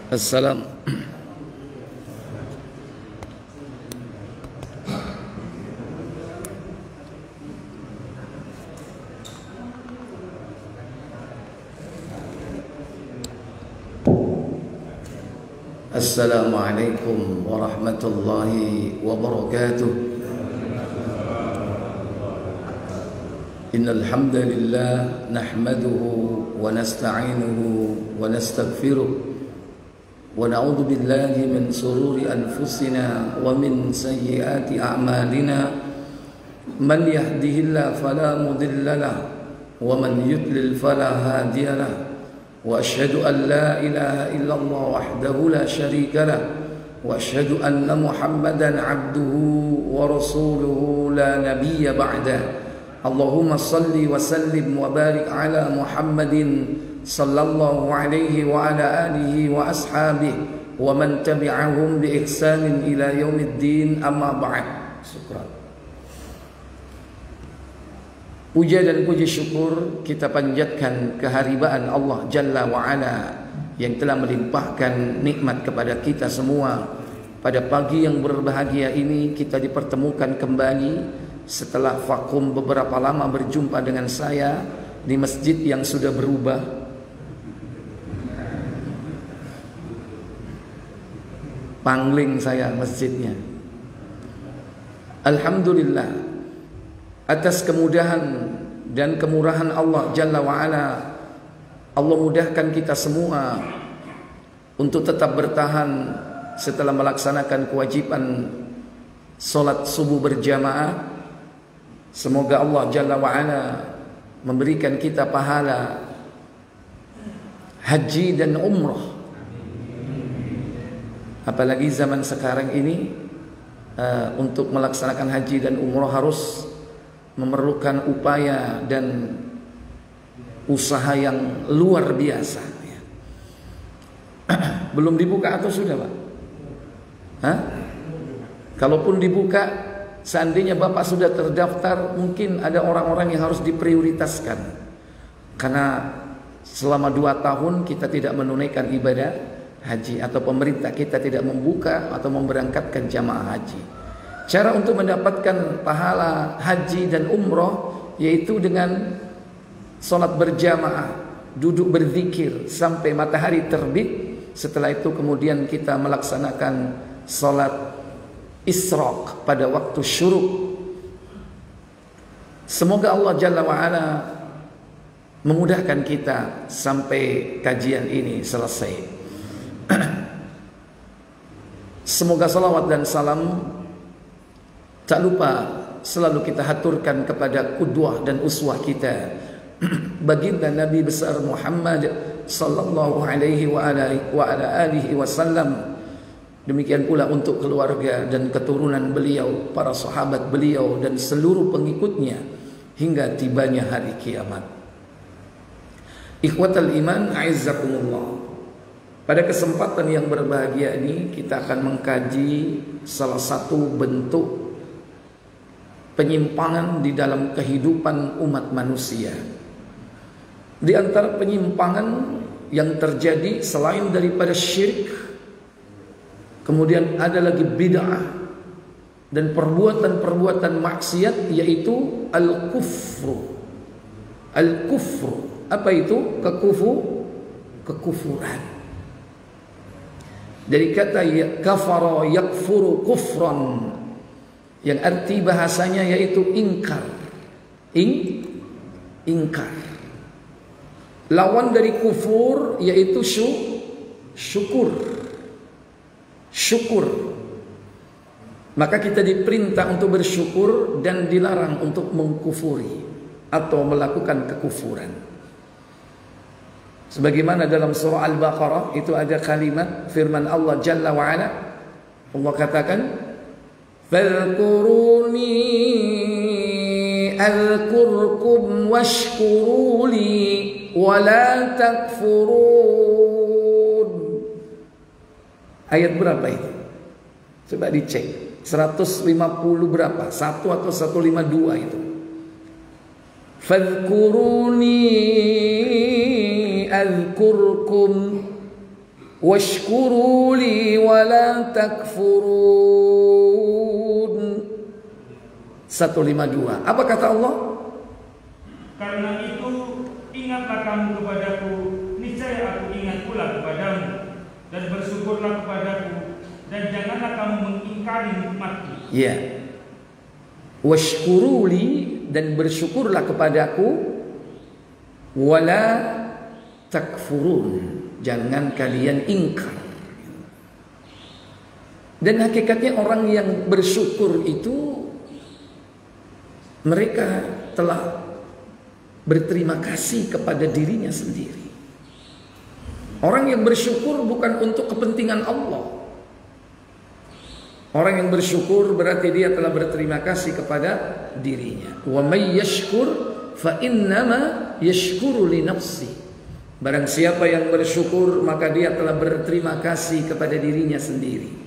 Assalam. Assalamualaikum warahmatullahi wabarakatuh. Innal hamdalillah nahmaduhu wa nasta'inuhu wa nastaghfiruh wa na'udzu billahi min sururi anfusina wa min sayyiati a'malina. Man yahdihillahu fala mudilla lahu wa man yudlil fala hadiya lahu. Wa asyhadu an la ilaha illallah wahdahu la syarika lah wa asyhadu anna Muhammadan abduhu wa rasuluhu la nabiyya ba'da. Allahumma salli wa sallim wa barik ala Muhammadin sallallahu alaihi wa ala alihi wa ashabihi wa man tabi'ahum bi ihsanin ila yaumiddin, amma ba'd. Syukran. Puja dan puji syukur kita panjatkan keharibaan Allah Jalla wa'ala yang telah melimpahkan nikmat kepada kita semua. Pada pagi yang berbahagia ini kita dipertemukan kembali setelah vakum beberapa lama berjumpa dengan saya di masjid yang sudah berubah. Pangling saya masjidnya. Alhamdulillah atas kemudahan dan kemurahan Allah Jalla wa'ala, Allah mudahkan kita semua untuk tetap bertahan setelah melaksanakan kewajiban solat subuh berjamaah. Semoga Allah Jalla wa'ala memberikan kita pahala haji dan umrah. Apalagi zaman sekarang ini, untuk melaksanakan haji dan umrah harus memerlukan upaya dan usaha yang luar biasa. Belum dibuka atau sudah, Pak? Hah? Kalaupun dibuka, seandainya Bapak sudah terdaftar, mungkin ada orang-orang yang harus diprioritaskan. Karena selama 2 tahun kita tidak menunaikan ibadah haji, atau pemerintah kita tidak membuka atau memberangkatkan jamaah haji. Cara untuk mendapatkan pahala haji dan umroh yaitu dengan solat berjamaah, duduk berzikir sampai matahari terbit. Setelah itu kemudian kita melaksanakan solat isyraq pada waktu syuruk. Semoga Allah Jalla wa'ala memudahkan kita sampai kajian ini selesai. Semoga salawat dan salam tak lupa selalu kita haturkan kepada qudwah dan uswah kita, baginda Nabi besar Muhammad sallallahu alaihi wa ala alihi wasallam. Demikian pula untuk keluarga dan keturunan beliau, para sahabat beliau dan seluruh pengikutnya hingga tibanya hari kiamat. Ikhwatal iman, a'izzakumullah. Pada kesempatan yang berbahagia ini kita akan mengkaji salah satu bentuk penyimpangan di dalam kehidupan umat manusia. Di antara penyimpangan yang terjadi selain daripada syirik, kemudian ada lagi bid'ah dan perbuatan-perbuatan maksiat, yaitu al-kufru. Al-kufru, apa itu? Kekufuran. Dari kata kafara yakfuru kufran, yang arti bahasanya yaitu ingkar. Ingkar. Lawan dari kufur yaitu syukur. Syukur. Maka kita diperintah untuk bersyukur dan dilarang untuk mengkufuri atau melakukan kekufuran. Sebagaimana dalam surah Al-Baqarah itu ada kalimat firman Allah Jalla wa'ala. Allah katakan, fadhkuruni azkurkum washkuruli wala takfurun. Ayat berapa itu? Coba dicek. 150 berapa? 1 atau 152 itu? Fadhkuruni azkurkum washkuru li wa la takfurun. 152. Apa kata Allah? Karena itu ingatlah kamu kepadaku, niscaya aku ingat pula kepadamu, dan bersyukurlah kepadaku, dan janganlah kamu mengingkari nikmatku. Ya. Washkuruli, dan bersyukurlah kepadaku, wala takfurun, jangan kalian ingkar. Dan hakikatnya orang yang bersyukur itu mereka telah berterima kasih kepada dirinya sendiri. Orang yang bersyukur bukan untuk kepentingan Allah. Orang yang bersyukur berarti dia telah berterima kasih kepada dirinya. Wa may yashkur fa innama yashkuru li nafsi. Barang siapa yang bersyukur maka dia telah berterima kasih kepada dirinya sendiri.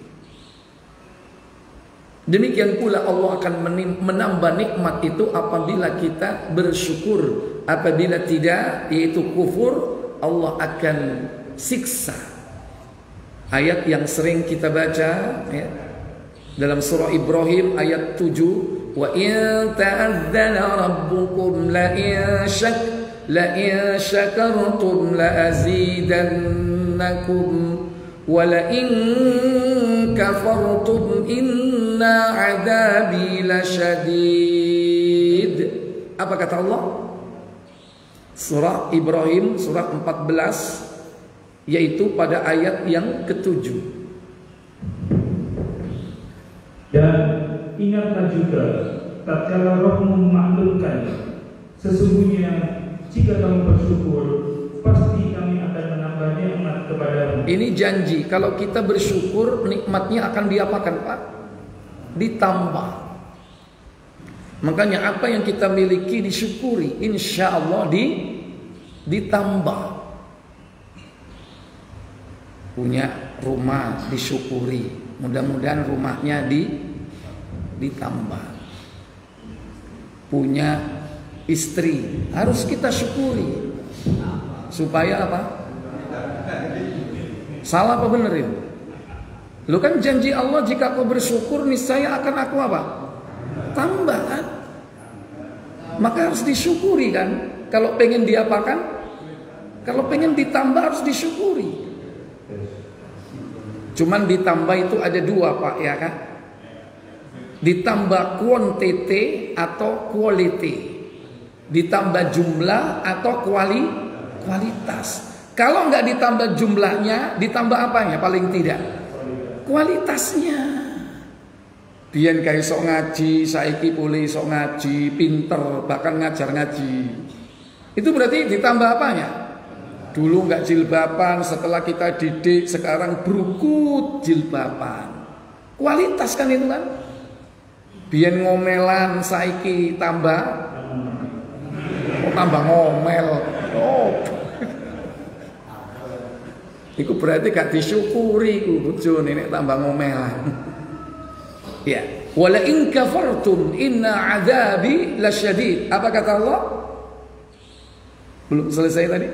Demikian pula Allah akan menambah nikmat itu apabila kita bersyukur. Apabila tidak, yaitu kufur, Allah akan siksa. Ayat yang sering kita baca ya, dalam surah Ibrahim ayat 7, wa in ta'adzana rabbukum la in syakartum la azidannakum wa la in kafartum inna adabi lasyadid. Apa kata Allah? Surah Ibrahim surah 14, yaitu pada ayat yang ke-7. Dan ingatlah juga tatkala rohmu memaklumkan, sesungguhnya jika kamu bersyukur pasti kami akan menambah nikmat kepadamu. Ini janji, kalau kita bersyukur nikmatnya akan diapakan, Pak? Ditambah. Makanya apa yang kita miliki disyukuri, insya Allah ditambah. Punya rumah disyukuri, mudah-mudahan rumahnya ditambah. Punya istri harus kita syukuri, supaya apa? Salah apa bener itu? Lu kan janji Allah, jika kau bersyukur niscaya akan aku apa? Tambah kan? Maka harus disyukuri kan? Kalau pengen diapakan? Kalau pengen ditambah harus disyukuri. Cuman ditambah itu ada dua, Pak, ya kan? Ditambah quantity atau quality. Ditambah jumlah atau kualitas. Kalau nggak ditambah jumlahnya, ditambah apanya? Paling tidak kualitasnya. Biyen kae sok ngaji, saiki pulih sok ngaji, pinter, bahkan ngajar ngaji. Itu berarti ditambah apanya? Dulu nggak jilbaban, setelah kita didik sekarang berukut jilbaban. Kualitas kan itu kan? Biyen ngomelan, saiki tambah ngomel. Oh. Iku berarti gak disyukuri ku bojone nek tambah ngomelan. Ya, wala in kafartum inna adzabi lasyadid. Apa kata Allah? Belum selesai tadi.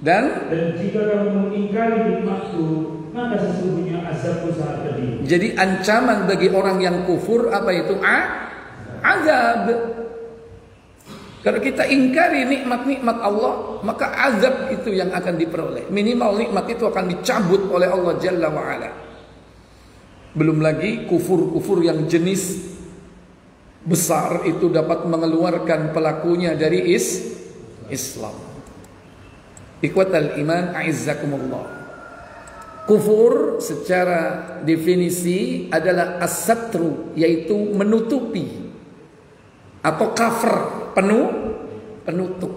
Dan jika kamu mengingkari nikmatku, maka sesungguhnya azabku sangat pedih. Jadi ancaman bagi orang yang kufur apa itu? Azab. Kalau kita ingkari nikmat-nikmat Allah, maka azab itu yang akan diperoleh. Minimal nikmat itu akan dicabut oleh Allah Jalla wa'ala. Belum lagi kufur-kufur yang jenis besar itu dapat mengeluarkan pelakunya dari Islam. Ikhwatal iman a'izzakumullah. Kufur secara definisi adalah as-satru, yaitu menutupi, atau cover, penutup.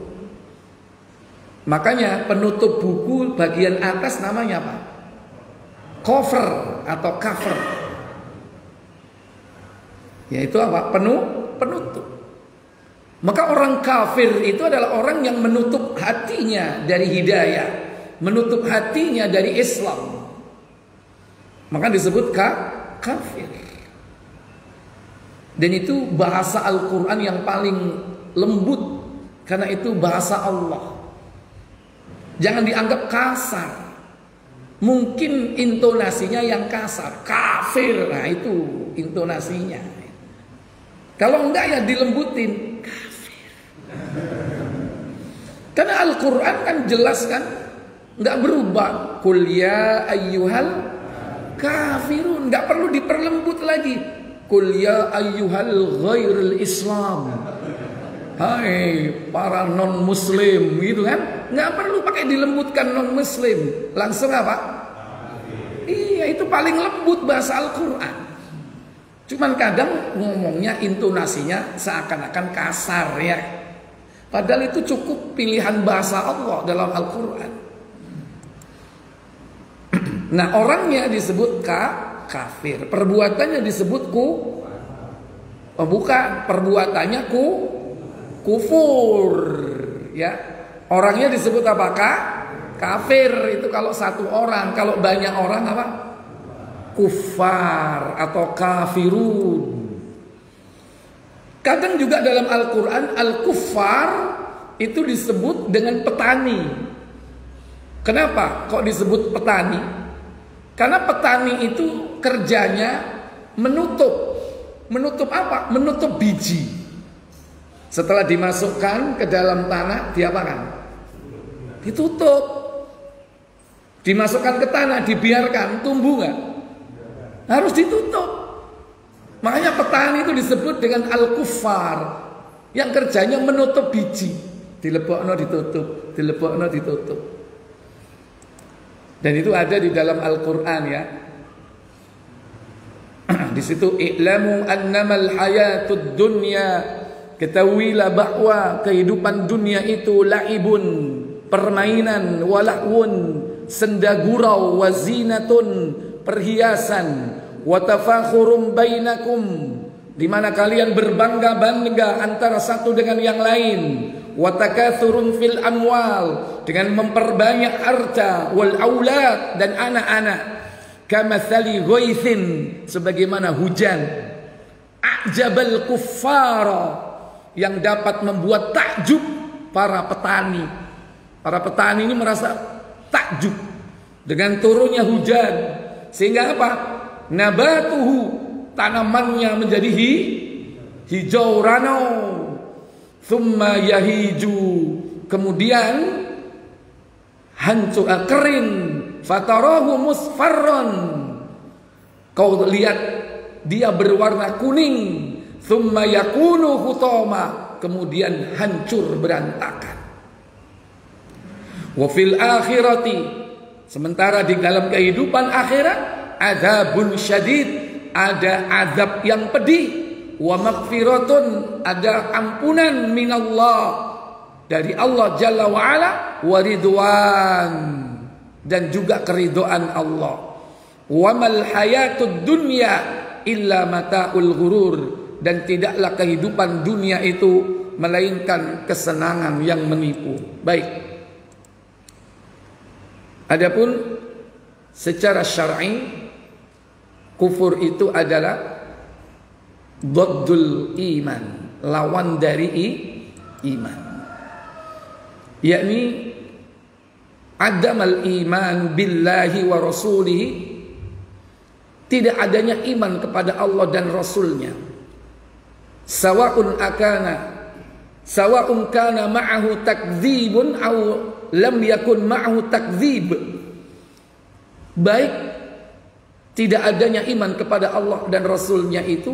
Makanya penutup buku bagian atas namanya apa? Cover atau cover. Yaitu apa? Penutup. Maka orang kafir itu adalah orang yang menutup hatinya dari hidayah, menutup hatinya dari Islam. Maka disebut kafir. Dan itu bahasa Al-Quran yang paling lembut, karena itu bahasa Allah. Jangan dianggap kasar. Mungkin intonasinya yang kasar, kafir, nah itu intonasinya. Kalau enggak ya dilembutin, kafir. Karena Al-Quran kan jelas kan, enggak berubah. Qul ya ayyuhal kafirun, enggak perlu diperlembut lagi. Qul ya ayyuhal ghairil Islam, hai para non muslim, gitu kan. Nggak perlu pakai dilembutkan non muslim, langsung apa? Iya, itu paling lembut bahasa Al-Quran. Cuman kadang ngomongnya intonasinya seakan-akan kasar ya. Padahal itu cukup pilihan bahasa Allah dalam Al-Quran. Nah, orangnya disebut kafir, perbuatannya disebut bukan, perbuatannya kufur ya. Orangnya disebut apakah? Kafir itu kalau satu orang, kalau banyak orang apa? Kufar atau kafirun. Kadang juga dalam Al-Quran al-kuffar itu disebut dengan petani. Kenapa kok disebut petani? Karena petani itu kerjanya menutup. Menutup apa? Menutup biji. Setelah dimasukkan ke dalam tanah, diapakan? Ditutup. Dimasukkan ke tanah, dibiarkan, tumbuh nggak? Harus ditutup. Makanya petani itu disebut dengan al-kuffar, yang kerjanya menutup biji. Dilebokno ditutup, dilebokno ditutup. Dan itu ada di dalam Al-Quran ya. Di situ i'lamu annamal hayatud dunya, ketahuilah bahwa kehidupan dunia itu laibun, permainan, walahun, senda gurau, wazinatun, perhiasan, watafakhurum bainakum, di mana kalian berbangga-bangga antara satu dengan yang lain, watakathurun fil amwal, dengan memperbanyak harta, wal aulad, dan anak-anak, kamathali ghaithin, sebagaimana hujan, a'jabal kuffara, yang dapat membuat takjub para petani. Para petani ini merasa takjub dengan turunnya hujan, sehingga apa? Nabatuhu, tanamannya menjadi hijau ranau, thumma yahiju, kemudian hancur, kering, fatarahu musfarron, kau lihat dia berwarna kuning, thumma yakunu hutama, kemudian hancur berantakan. Wa fil akhirati, sementara di dalam kehidupan akhirat, adzabun syadid, ada azab yang pedih, wa maghfiratun, ada ampunan minallah, dari Allah Jalla wa Ala, wa ridwan, dan juga keridhaan Allah. Wa mal hayatud dunya illa mata'ul ghurur, dan tidaklah kehidupan dunia itu melainkan kesenangan yang menipu. Baik. Adapun secara syar'i, kufur itu adalah dhaddul iman, lawan dari iman, yakni adamal iman billahi wa rasulihi, tidak adanya iman kepada Allah dan Rasulnya. Sawa'un kana ma'ahu takdzibun aw lam yakun ma'ahu takdzib, baik tidak adanya iman kepada Allah dan Rasulnya itu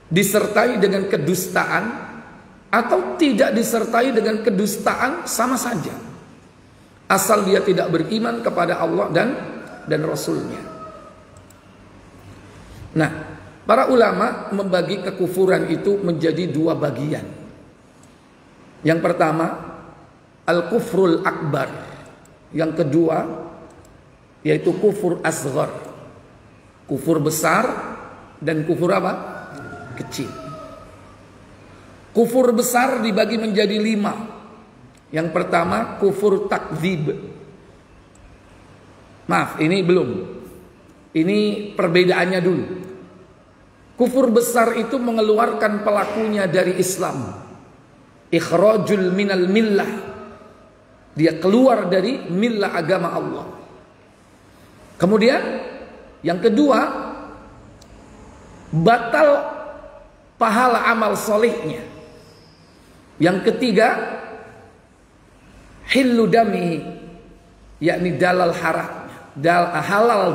disertai dengan kedustaan atau tidak disertai dengan kedustaan, sama saja, asal dia tidak beriman kepada Allah dan Rasulnya. Nah, para ulama membagi kekufuran itu menjadi dua bagian. Yang pertama, al-kufrul akbar. Yang kedua, yaitu kufur asghar, kufur besar, dan kufur apa? Kecil. Kufur besar dibagi menjadi 5. Yang pertama, kufur takdzib. Maaf, ini belum. Ini perbedaannya dulu. Kufur besar itu mengeluarkan pelakunya dari Islam. Ikhrajul minal millah, dia keluar dari millah agama Allah. Kemudian yang kedua, batal pahala amal solehnya. Yang ketiga, hillu dami, yakni dalal haramnya, halal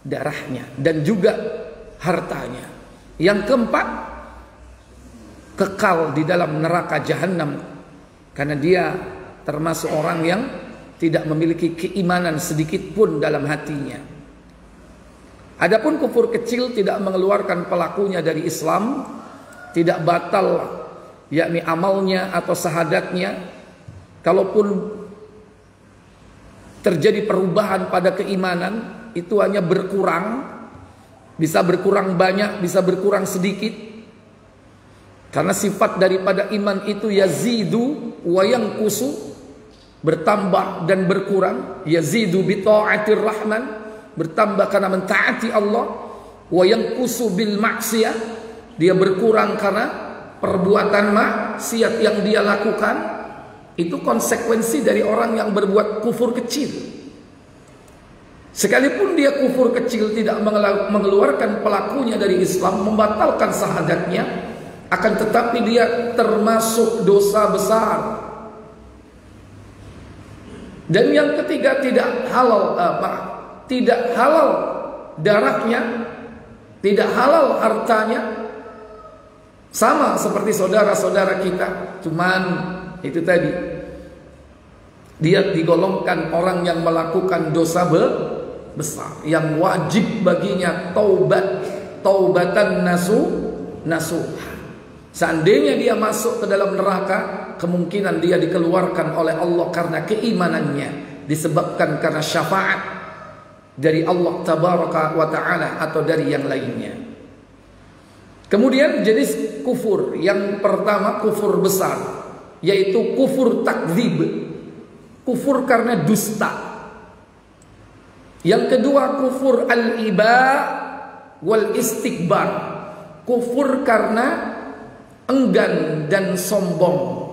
darahnya dan juga hartanya. Yang keempat, kekal di dalam neraka jahanam karena dia termasuk orang yang tidak memiliki keimanan sedikit pun dalam hatinya. Adapun kufur kecil tidak mengeluarkan pelakunya dari Islam, tidak batal yakni amalnya atau syahadatnya. Kalaupun terjadi perubahan pada keimanan, itu hanya berkurang, bisa berkurang banyak, bisa berkurang sedikit. Karena sifat daripada iman itu yazidu wa yanqusu, bertambah dan berkurang. Yazidu bi ta'atir rahman, bertambah karena mentaati Allah. Wa yanqusu bil maksiyah, dia berkurang karena perbuatan maksiat yang dia lakukan. Itu konsekuensi dari orang yang berbuat kufur kecil. Sekalipun dia kufur kecil tidak mengeluarkan pelakunya dari Islam, membatalkan syahadatnya, akan tetapi dia termasuk dosa besar. Dan yang ketiga, tidak halal darahnya, tidak halal hartanya. Sama seperti saudara-saudara kita, cuman itu tadi, dia digolongkan orang yang melakukan dosa besar, yang wajib baginya taubatan nasuh. Seandainya dia masuk ke dalam neraka, kemungkinan dia dikeluarkan oleh Allah karena keimanannya, disebabkan karena syafaat dari Allah tabaraka wa ta'ala atau dari yang lainnya. Kemudian jenis kufur yang pertama, kufur besar, yaitu kufur takdzib, kufur karena dusta. Yang kedua, kufur al-iba wal istikbar, kufur karena enggan dan sombong.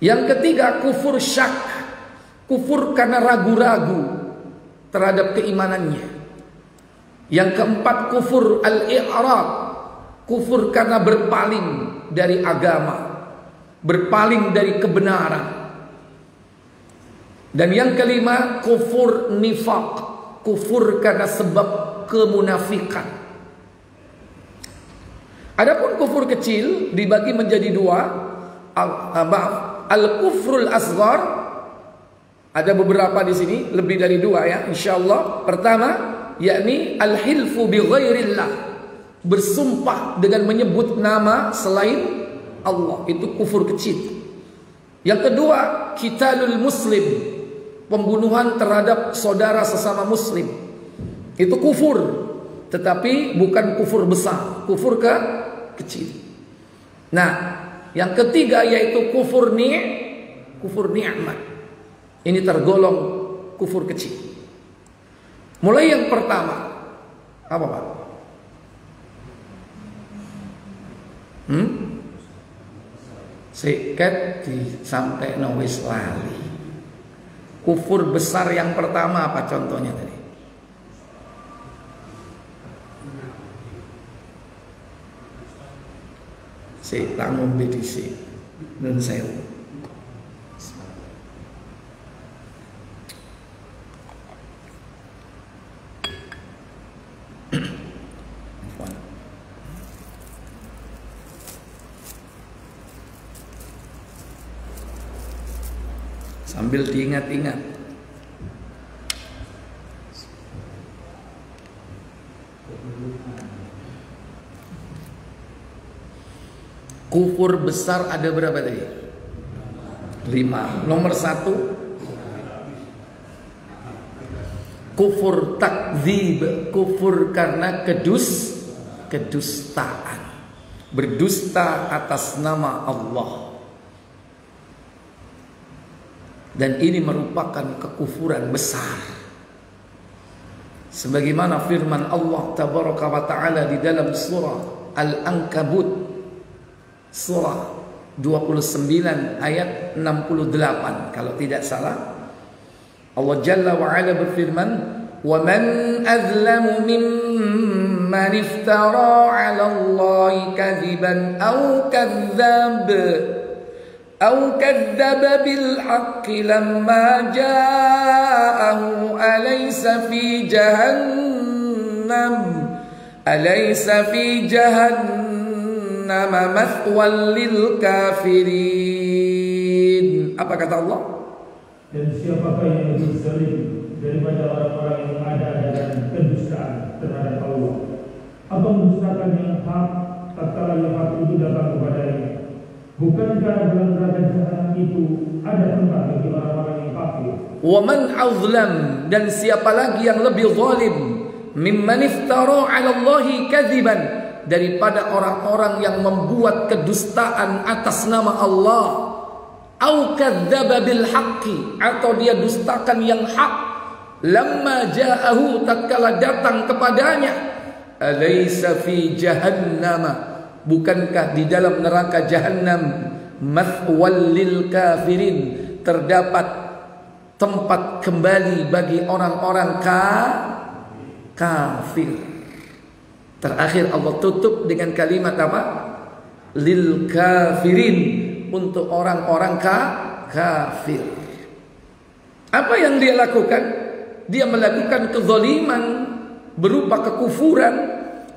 Yang ketiga, kufur syak, kufur karena ragu-ragu terhadap keimanannya. Yang keempat, kufur al-i'rad, kufur karena berpaling dari agama, berpaling dari kebenaran. Dan yang kelima, kufur nifaq, kufur karena sebab kemunafikan. Adapun kufur kecil dibagi menjadi dua, al-kufrul asghar, ada beberapa di sini, lebih dari dua ya, insyaallah. Pertama, yakni al-hilfu bi ghairillah, bersumpah dengan menyebut nama selain Allah, itu kufur kecil. Yang kedua, qitalul muslim, pembunuhan terhadap saudara sesama muslim, itu kufur, tetapi bukan kufur besar, kufur kecil. Nah, yang ketiga yaitu kufur ni'mat, ini tergolong kufur kecil. Mulai yang pertama, apa Pak? Siket sampai wis lali. Kufur besar yang pertama apa contohnya tadi? Tangun BDC dan sewu. Sambil diingat-ingat. Kufur besar ada berapa tadi? 5. Nomor 1, kufur takdzib, kufur karena kedustaan, berdusta atas nama Allah. Dan ini merupakan kekufuran besar, sebagaimana firman Allah tabaraka wa ta'ala di dalam surah Al-Ankabut, surah 29 ayat 68 kalau tidak salah. Allah Jalla wa Ala berfirman, "Wa man azlamu mimman iftara 'ala Allahi kadhiban aw kadzdzaba bil haqqi lamma ja'ahu alaysa fi jahannam mathwal lil kafirin." Apa kata Allah? Dan siapakah yang lebih zalim daripada orang-orang yang ada-adakan kedustaan terhadap Allah, atau mendustakan yang hak tatkala yang hak itu datang kepadanya? Bukankah dalam neraka jahanam itu ada tempat bagi orang-orang yang kafir? Wa man azlam, dan siapa lagi yang lebih zalim, mimman iftara 'ala Allahi kadziban, daripada orang-orang yang membuat kedustaan atas nama Allah, au kadzdzaba bil haqqi, atau dia dustakan yang hak, lamma ja'ahu, tatkala datang kepadanya, alaysa fi jahannam, bukankah di dalam neraka jahanam, mathwal lil kafirin, terdapat tempat kembali bagi orang-orang kafir. Terakhir Allah tutup dengan kalimat apa? Lil kafirin, untuk orang-orang kafir. Apa yang dia lakukan? Dia melakukan kezaliman berupa kekufuran,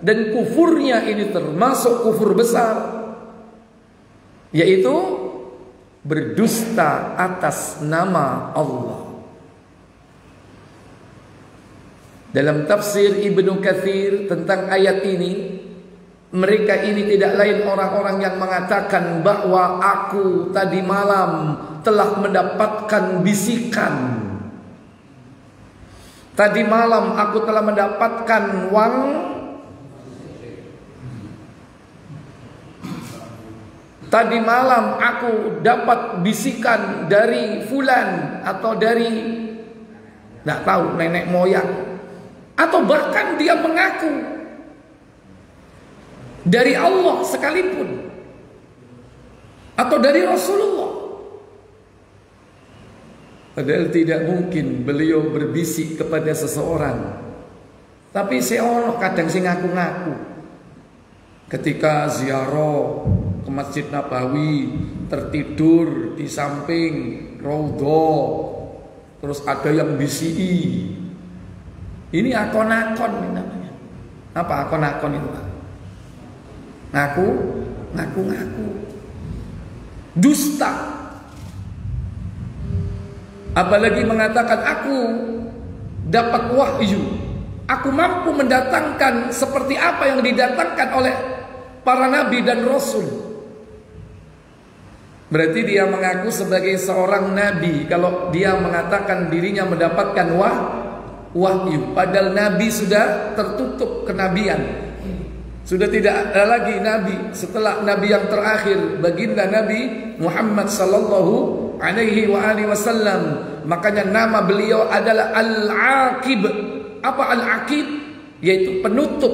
dan kufurnya ini termasuk kufur besar, yaitu berdusta atas nama Allah. Dalam tafsir Ibnu Katsir tentang ayat ini, mereka ini tidak lain orang-orang yang mengatakan bahwa aku tadi malam telah mendapatkan bisikan. Tadi malam aku telah mendapatkan Tadi malam aku dapat bisikan dari fulan, atau dari tidak tahu nenek moyang, atau bahkan dia mengaku dari Allah sekalipun, atau dari Rasulullah. Padahal tidak mungkin beliau berbisik kepada seseorang. Tapi seono kadang sing ngaku-ngaku ketika ziarah ke Masjid Nabawi, tertidur di samping raudhah, terus ada yang bisiki. Ini akon-akon namanya. Apa akon-akon itu, Pak? Ngaku dusta. Apalagi mengatakan aku dapat wahyu, aku mampu mendatangkan seperti apa yang didatangkan oleh para nabi dan rasul. Berarti dia mengaku sebagai seorang nabi kalau dia mengatakan dirinya mendapatkan wahyu, padahal nabi sudah tertutup kenabian. Sudah tidak ada lagi nabi setelah nabi yang terakhir, baginda Nabi Muhammad sallallahu alaihi wa alihi wasallam. Makanya nama beliau adalah Al-Aqib. Apa Al-Aqib? Yaitu penutup,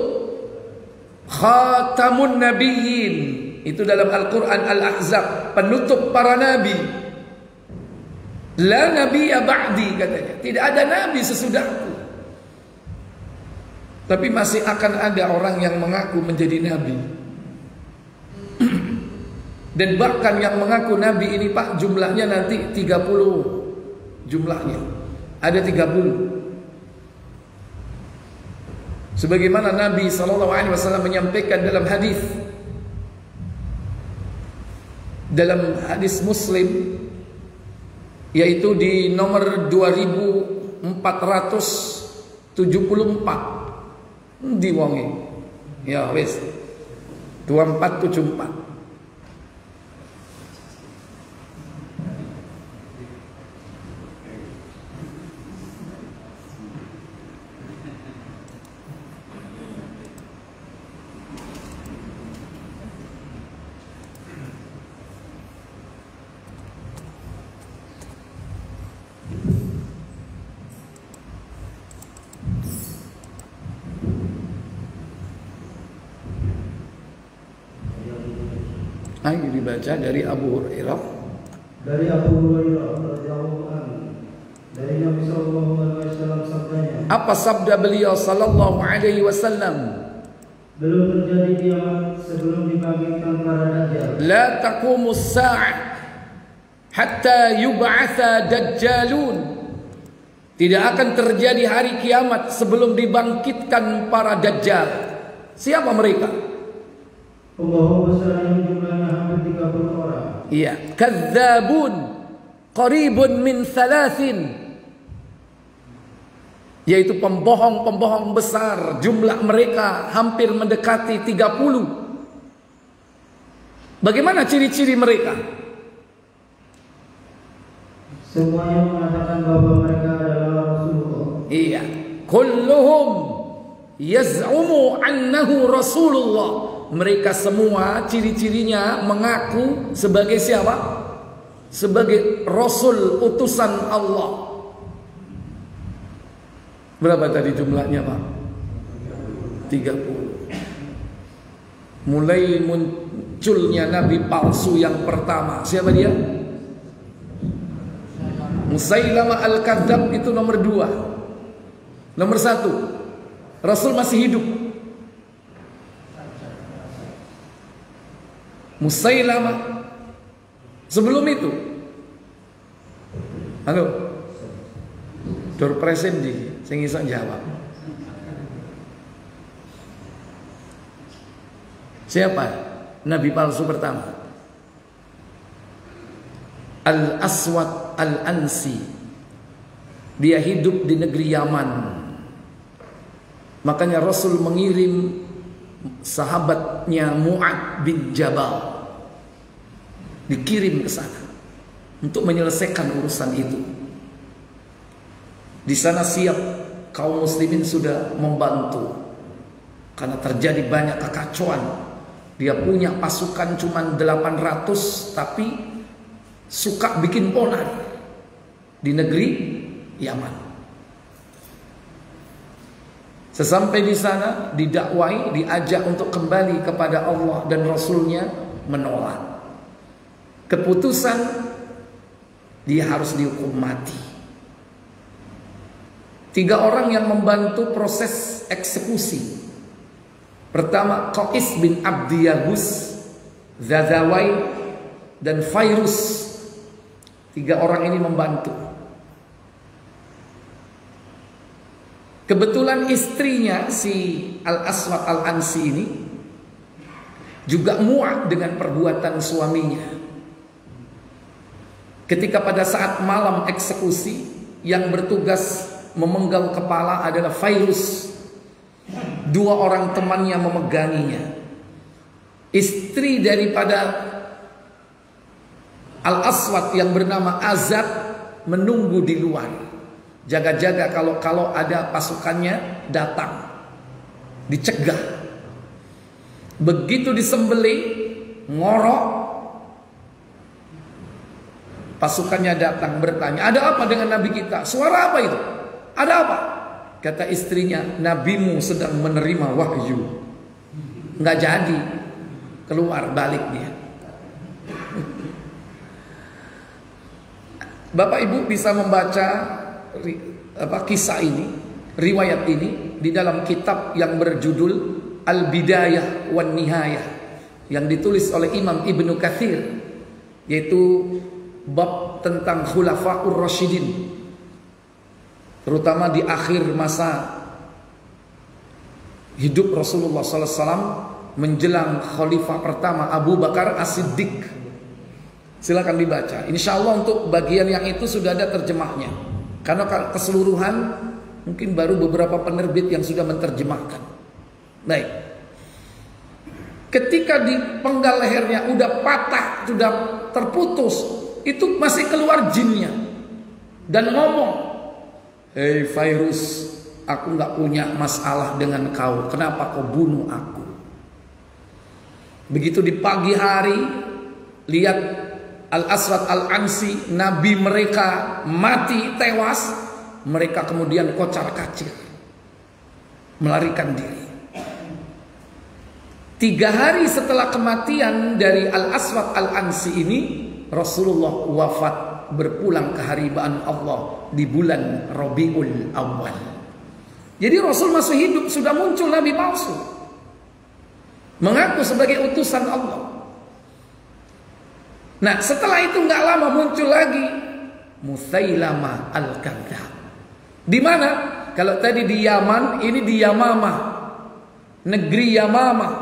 Khatamun Nabiyyin. Itu dalam Al-Quran Al-Ahzab, penutup para nabi. La nabiyya ba'di, katanya. Tidak ada nabi sesudahku. Tapi masih akan ada orang yang mengaku menjadi nabi. Dan bahkan yang mengaku nabi ini, Pak, jumlahnya nanti 30 jumlahnya. Ada 30. Sebagaimana Nabi SAW menyampaikan dalam hadis Muslim, yaitu di nomor 2474. Diwongi ya wis 2474. Ini dibaca dari Abu Hurairah. Dari Abu Hurairah radhiyallahu anhu, Dari Nabi sallallahu alaihi wasallam sabdanya. Apa sabda beliau sallallahu alaihi wasallam? Belum terjadi kiamat sebelum dibangkitkan para dajjal. La taqumus sa'ah hatta yub'atsa dajjalun. Tidak akan terjadi hari kiamat sebelum dibangkitkan para dajjal. Siapa mereka? Pembohong besar yang jumlahnya hampir 30 orang. Iya, kadzabun qaribun min thalathin, yaitu pembohong-pembohong besar, jumlah mereka hampir mendekati 30. Bagaimana ciri-ciri mereka? Semuanya mengatakan bahwa mereka adalah Rasulullah. Iya, kulluhum yaz'umu annahu Rasulullah. Mereka semua ciri-cirinya mengaku sebagai siapa? Sebagai Rasul utusan Allah. Berapa tadi jumlahnya, Pak? 30. Mulai munculnya nabi palsu yang pertama. Siapa dia? Musailamah al-Kadzab, itu nomor 2. Nomor 1, Rasul masih hidup. Musailamah. Sebelum itu, halo, door present di sing iso jawab. Siapa nabi palsu pertama? Al-Aswad Al-Ansi. Dia hidup di negeri Yaman. Makanya Rasul mengirim sahabatnya Mu'ad bin Jabal, dikirim ke sana untuk menyelesaikan urusan itu. Di sana siap kaum muslimin sudah membantu karena terjadi banyak kekacauan. Dia punya pasukan cuma 800, tapi suka bikin onar di negeri Yaman. Sesampai di sana didakwai, diajak untuk kembali kepada Allah dan Rasulnya, menolak. Keputusan dia harus dihukum mati. 3 orang yang membantu proses eksekusi. Pertama, Qais bin Abdi Yagus, Zazawai, dan Fairus. 3 orang ini membantu. Kebetulan istrinya si Al-Aswad Al-Ansi ini juga muak dengan perbuatan suaminya. Ketika pada saat malam eksekusi, yang bertugas memenggal kepala adalah Fairus. 2 orang temannya memeganginya. Istri daripada Al-Aswad yang bernama Azad menunggu di luar, jaga-jaga kalau ada pasukannya datang, dicegah. Begitu disembelih, ngorok, pasukannya datang bertanya, ada apa dengan Nabi kita? Suara apa itu? Ada apa? Kata istrinya, nabimu sedang menerima wahyu. Nggak jadi, keluar balik dia. Bapak Ibu bisa membaca kisah ini, riwayat ini di dalam kitab yang berjudul Al-Bidayah wan Nihayah yang ditulis oleh Imam Ibnu Katsir, yaitu bab tentang Khulafaur Rasyidin, terutama di akhir masa hidup Rasulullah SAW menjelang Khalifah pertama Abu Bakar As-Siddiq. Silakan dibaca. Insya Allah untuk bagian yang itu sudah ada terjemahnya. Karena keseluruhan mungkin baru beberapa penerbit yang sudah menerjemahkan. Baik. Ketika dipenggal lehernya udah patah, sudah terputus, itu masih keluar jinnya dan ngomong, "Hei Fairus, aku nggak punya masalah dengan kau. Kenapa kau bunuh aku?" Begitu di pagi hari, lihat Al-Aswad Al-Ansi, nabi mereka mati, tewas. Mereka kemudian kocar-kacir, melarikan diri. 3 hari setelah kematian dari Al-Aswad Al-Ansi ini, Rasulullah wafat berpulang ke hariban Allah di bulan Rabiul Awal. Jadi Rasul masih hidup sudah muncul nabi palsu, mengaku sebagai utusan Allah. Nah, setelah itu nggak lama muncul lagi Musailamah al-Kadzdzab. Di mana? Kalau tadi di Yaman, ini di Yamamah, negeri Yamamah.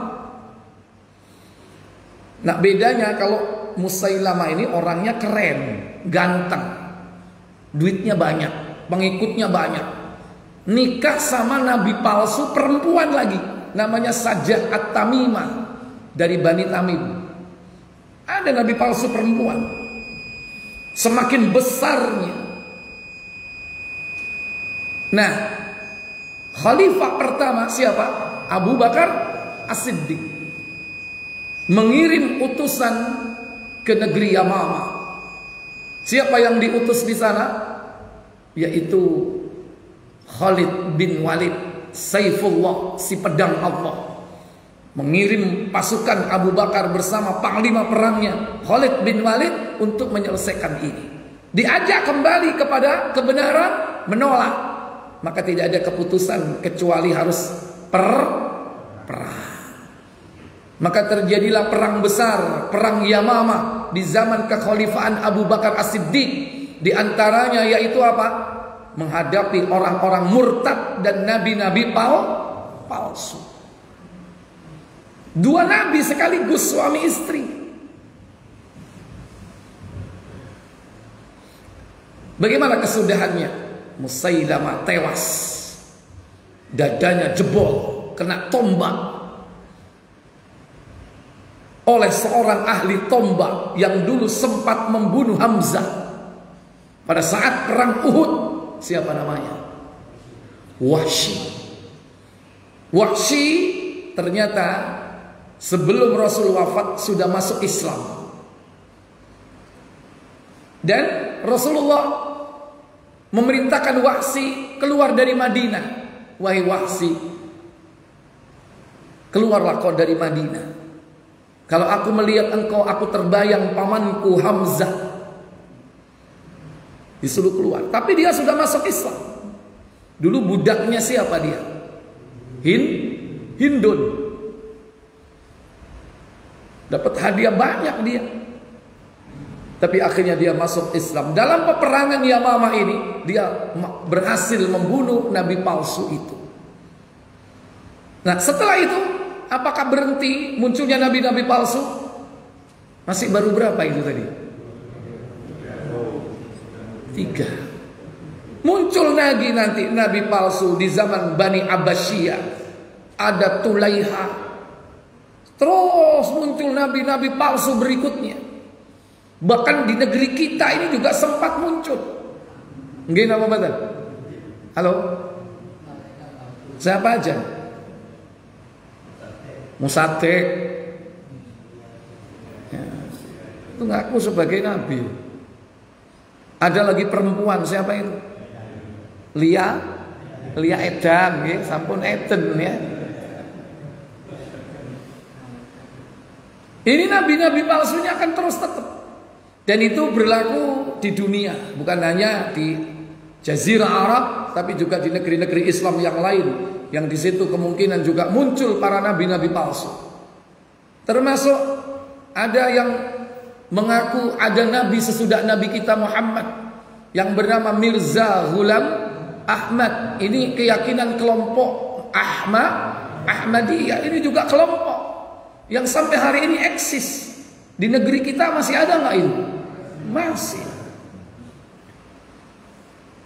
Nah, bedanya kalau Musailamah ini orangnya keren, ganteng, duitnya banyak, pengikutnya banyak. Nikah sama nabi palsu perempuan lagi, namanya Sajah At-Tamimah dari Bani Tamim. Ada nabi palsu perempuan. Semakin besarnya. Nah, khalifah pertama siapa? Abu Bakar As-Siddiq mengirim utusan ke negeri Yamamah. Siapa yang diutus di sana? Yaitu Khalid bin Walid, Saifullah, si pedang Allah. Mengirim pasukan Abu Bakar bersama panglima perangnya Khalid bin Walid untuk menyelesaikan ini. Diajak kembali kepada kebenaran, menolak. Maka tidak ada keputusan kecuali harus perang. Maka terjadilah perang besar, perang Yamamah di zaman kekhalifahan Abu Bakar As-Siddiq. Di antaranya yaitu apa? Menghadapi orang-orang murtad dan nabi-nabi palsu. Dua nabi sekaligus suami istri. Bagaimana kesudahannya? Musailamah tewas, dadanya jebol, kena tombak oleh seorang ahli tombak yang dulu sempat membunuh Hamzah pada saat perang Uhud. Siapa namanya? Wahsy. Wahsy ternyata sebelum Rasul wafat sudah masuk Islam. Dan Rasulullah memerintahkan Wahsy keluar dari Madinah. Wahai Wahsy, keluarlah kau dari Madinah. Kalau aku melihat engkau, aku terbayang pamanku Hamzah. Disuruh keluar. Tapi dia sudah masuk Islam. Dulu budaknya siapa dia? Hindun. Dapat hadiah banyak dia. Tapi akhirnya dia masuk Islam. Dalam peperangan Yamamah ini, dia berhasil membunuh nabi palsu itu. Nah, setelah itu, apakah berhenti munculnya nabi-nabi palsu? Masih baru berapa itu tadi? 3. Muncul lagi nanti nabi palsu di zaman Bani Abbasiyah. Ada Tulaiha. Terus muncul nabi-nabi palsu berikutnya. Bahkan di negeri kita ini juga sempat muncul. Nggih napa mboten? Halo? Siapa aja? Musatek. Ya, itu ngaku sebagai nabi. Ada lagi perempuan, siapa itu? Lia Edan, ya, sampun Eden ya. Ini nabi-nabi palsunya akan terus tetap. Dan itu berlaku di dunia, bukan hanya di Jazirah Arab, tapi juga di negeri-negeri Islam yang lain, yang di situ kemungkinan juga muncul para nabi-nabi palsu. Termasuk ada yang mengaku ada nabi sesudah nabi kita Muhammad yang bernama Mirza Ghulam Ahmad. Ini keyakinan kelompok Ahmadiyah. Ini juga kelompok yang sampai hari ini eksis. Di negeri kita masih ada nggak ini? Masih.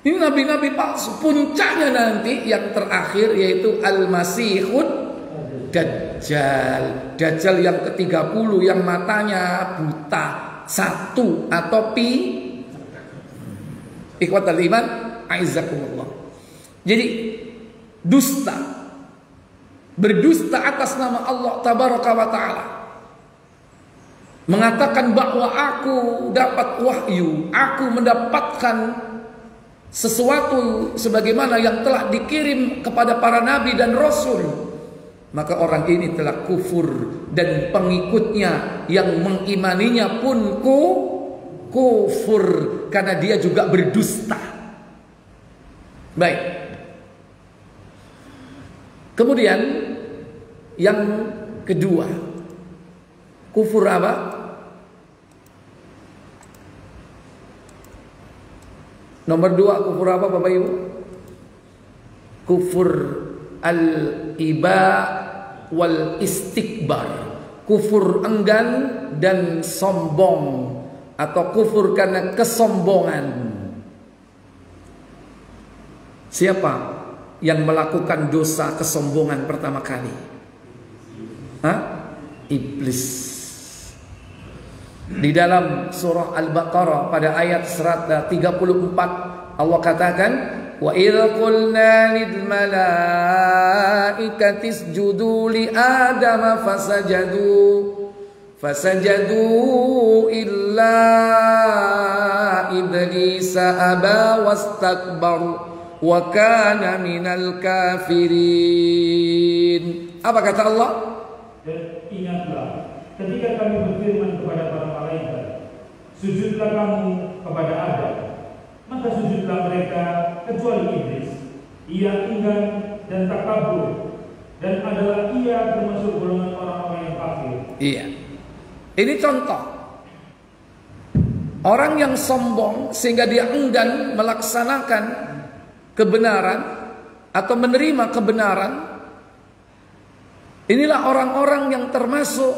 Ini nabi-nabi palsu. Puncaknya nanti yang terakhir yaitu Al-Masihud Dajjal. Dajjal yang ke-30 yang matanya buta. 1 atau pi. Ikhwatal iman, aizakumullah. Jadi dusta. Berdusta atas nama Allah tabaraka wa ta'ala. Mengatakan bahwa aku dapat wahyu, aku mendapatkan sesuatu sebagaimana yang telah dikirim kepada para nabi dan rasul. Maka orang ini telah kufur dan pengikutnya yang mengimaninya pun kufur karena dia juga berdusta. Baik. Kemudian yang kedua, kufur apa? Nomor 2 kufur apa Bapak Ibu? Kufur al-iba wal istikbar. Kufur enggan dan sombong, atau kufur karena kesombongan. Siapa yang melakukan dosa kesombongan pertama kali? Iblis. Di dalam surah Al-Baqarah pada ayat 134 Allah katakan, wa idh qulna lil malaikati isjudu li adama fasajadu illa iblisa aba wastakbar wa kana minal kafirin. Apa kata Allah? Dan ingatlah ketika kami berfirman kepada para malaikat, sujudlah kamu kepada Adam, maka sujudlah mereka kecuali iblis. Ia enggan dan takabur, dan adalah ia termasuk golongan orang-orang yang kafir. Iya. Ini contoh orang yang sombong sehingga dia enggan melaksanakan kebenaran atau menerima kebenaran. Inilah orang-orang yang termasuk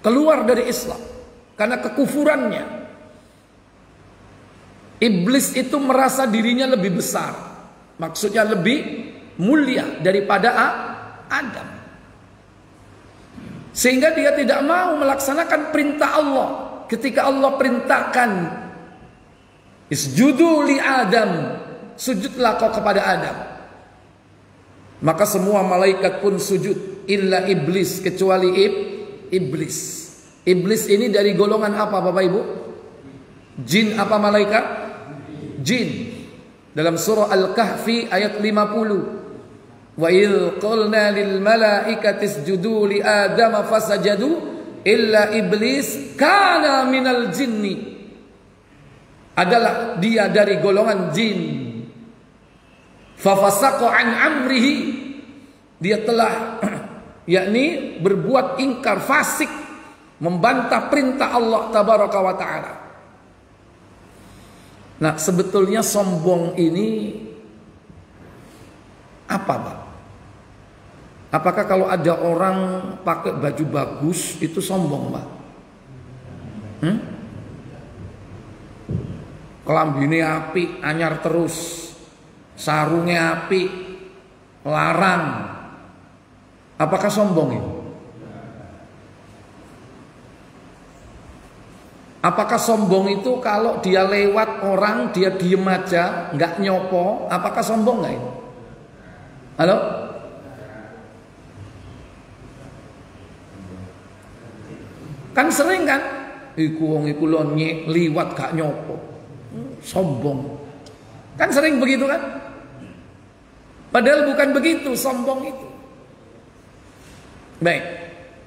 keluar dari Islam karena kekufurannya. Iblis itu merasa dirinya lebih besar, maksudnya lebih mulia daripada Adam, sehingga dia tidak mau melaksanakan perintah Allah. Ketika Allah perintahkan isjudu li Adam, sujudlah kau kepada Adam, maka semua malaikat pun sujud illa iblis, kecuali iblis. Iblis ini dari golongan apa Bapak Ibu? Jin apa malaikat? Jin. Dalam surah Al-Kahfi ayat 50. Wa idh qulna lil malaikati isjudu li adama fasajadu illa iblis kana minal jinni. Adalah dia dari golongan jin. Fafasaqa an amrihi, dia telah yakni berbuat ingkar, fasik, membantah perintah Allah tabaraka wa taala. Nah, sebetulnya sombong ini apa, Pak? Apakah kalau ada orang pakai baju bagus itu sombong, Pak? Kelambine apik, anyar terus, sarungnya apik, larang. Apakah sombong itu? Apakah sombong itu kalau dia lewat orang dia diem aja, nggak nyopo? Apakah sombong nggak itu? Halo? Kan sering kan? Iku wong iku lho liwat gak nyopo. Sombong. Kan sering begitu kan? Padahal bukan begitu sombong itu. Baik.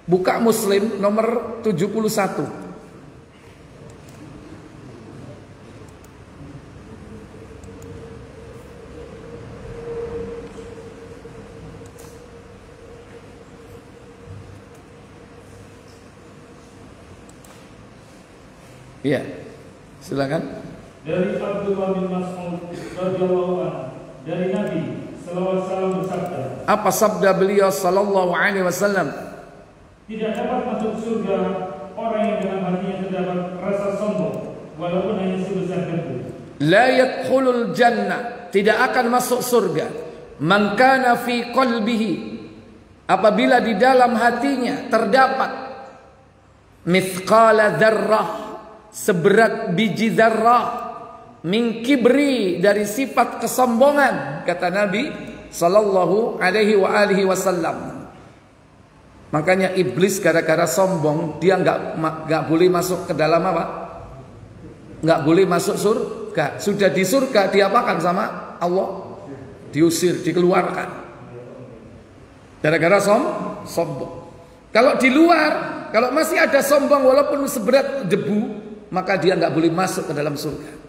Buka Muslim nomor 71. Iya, silakan. Dari Abdullah bin Mas'ud radhiyallahu anhu, dari Nabi sallallahu alaihi wasallam bersabda. Apa sabda beliau sallallahu alaihi wasallam? Tidak dapat masuk surga orang yang dalam hatinya terdapat rasa sombong, walaupun hanya sebesar debu. La yadkhulul jannah, tidak akan masuk surga. Man kana fi qalbihi, apabila di dalam hatinya terdapat mithqala dzarrah, seberat biji dzarrah, min kibri, dari sifat kesombongan, kata Nabi sallallahu alaihi wa alihi wasallam. Makanya iblis gara-gara sombong dia nggak boleh masuk ke dalam apa? Nggak boleh masuk surga. Sudah di surga diapakan sama Allah? Diusir, dikeluarkan. Gara-gara sombong. Kalau di luar, kalau masih ada sombong walaupun seberat debu, maka dia nggak boleh masuk ke dalam surga.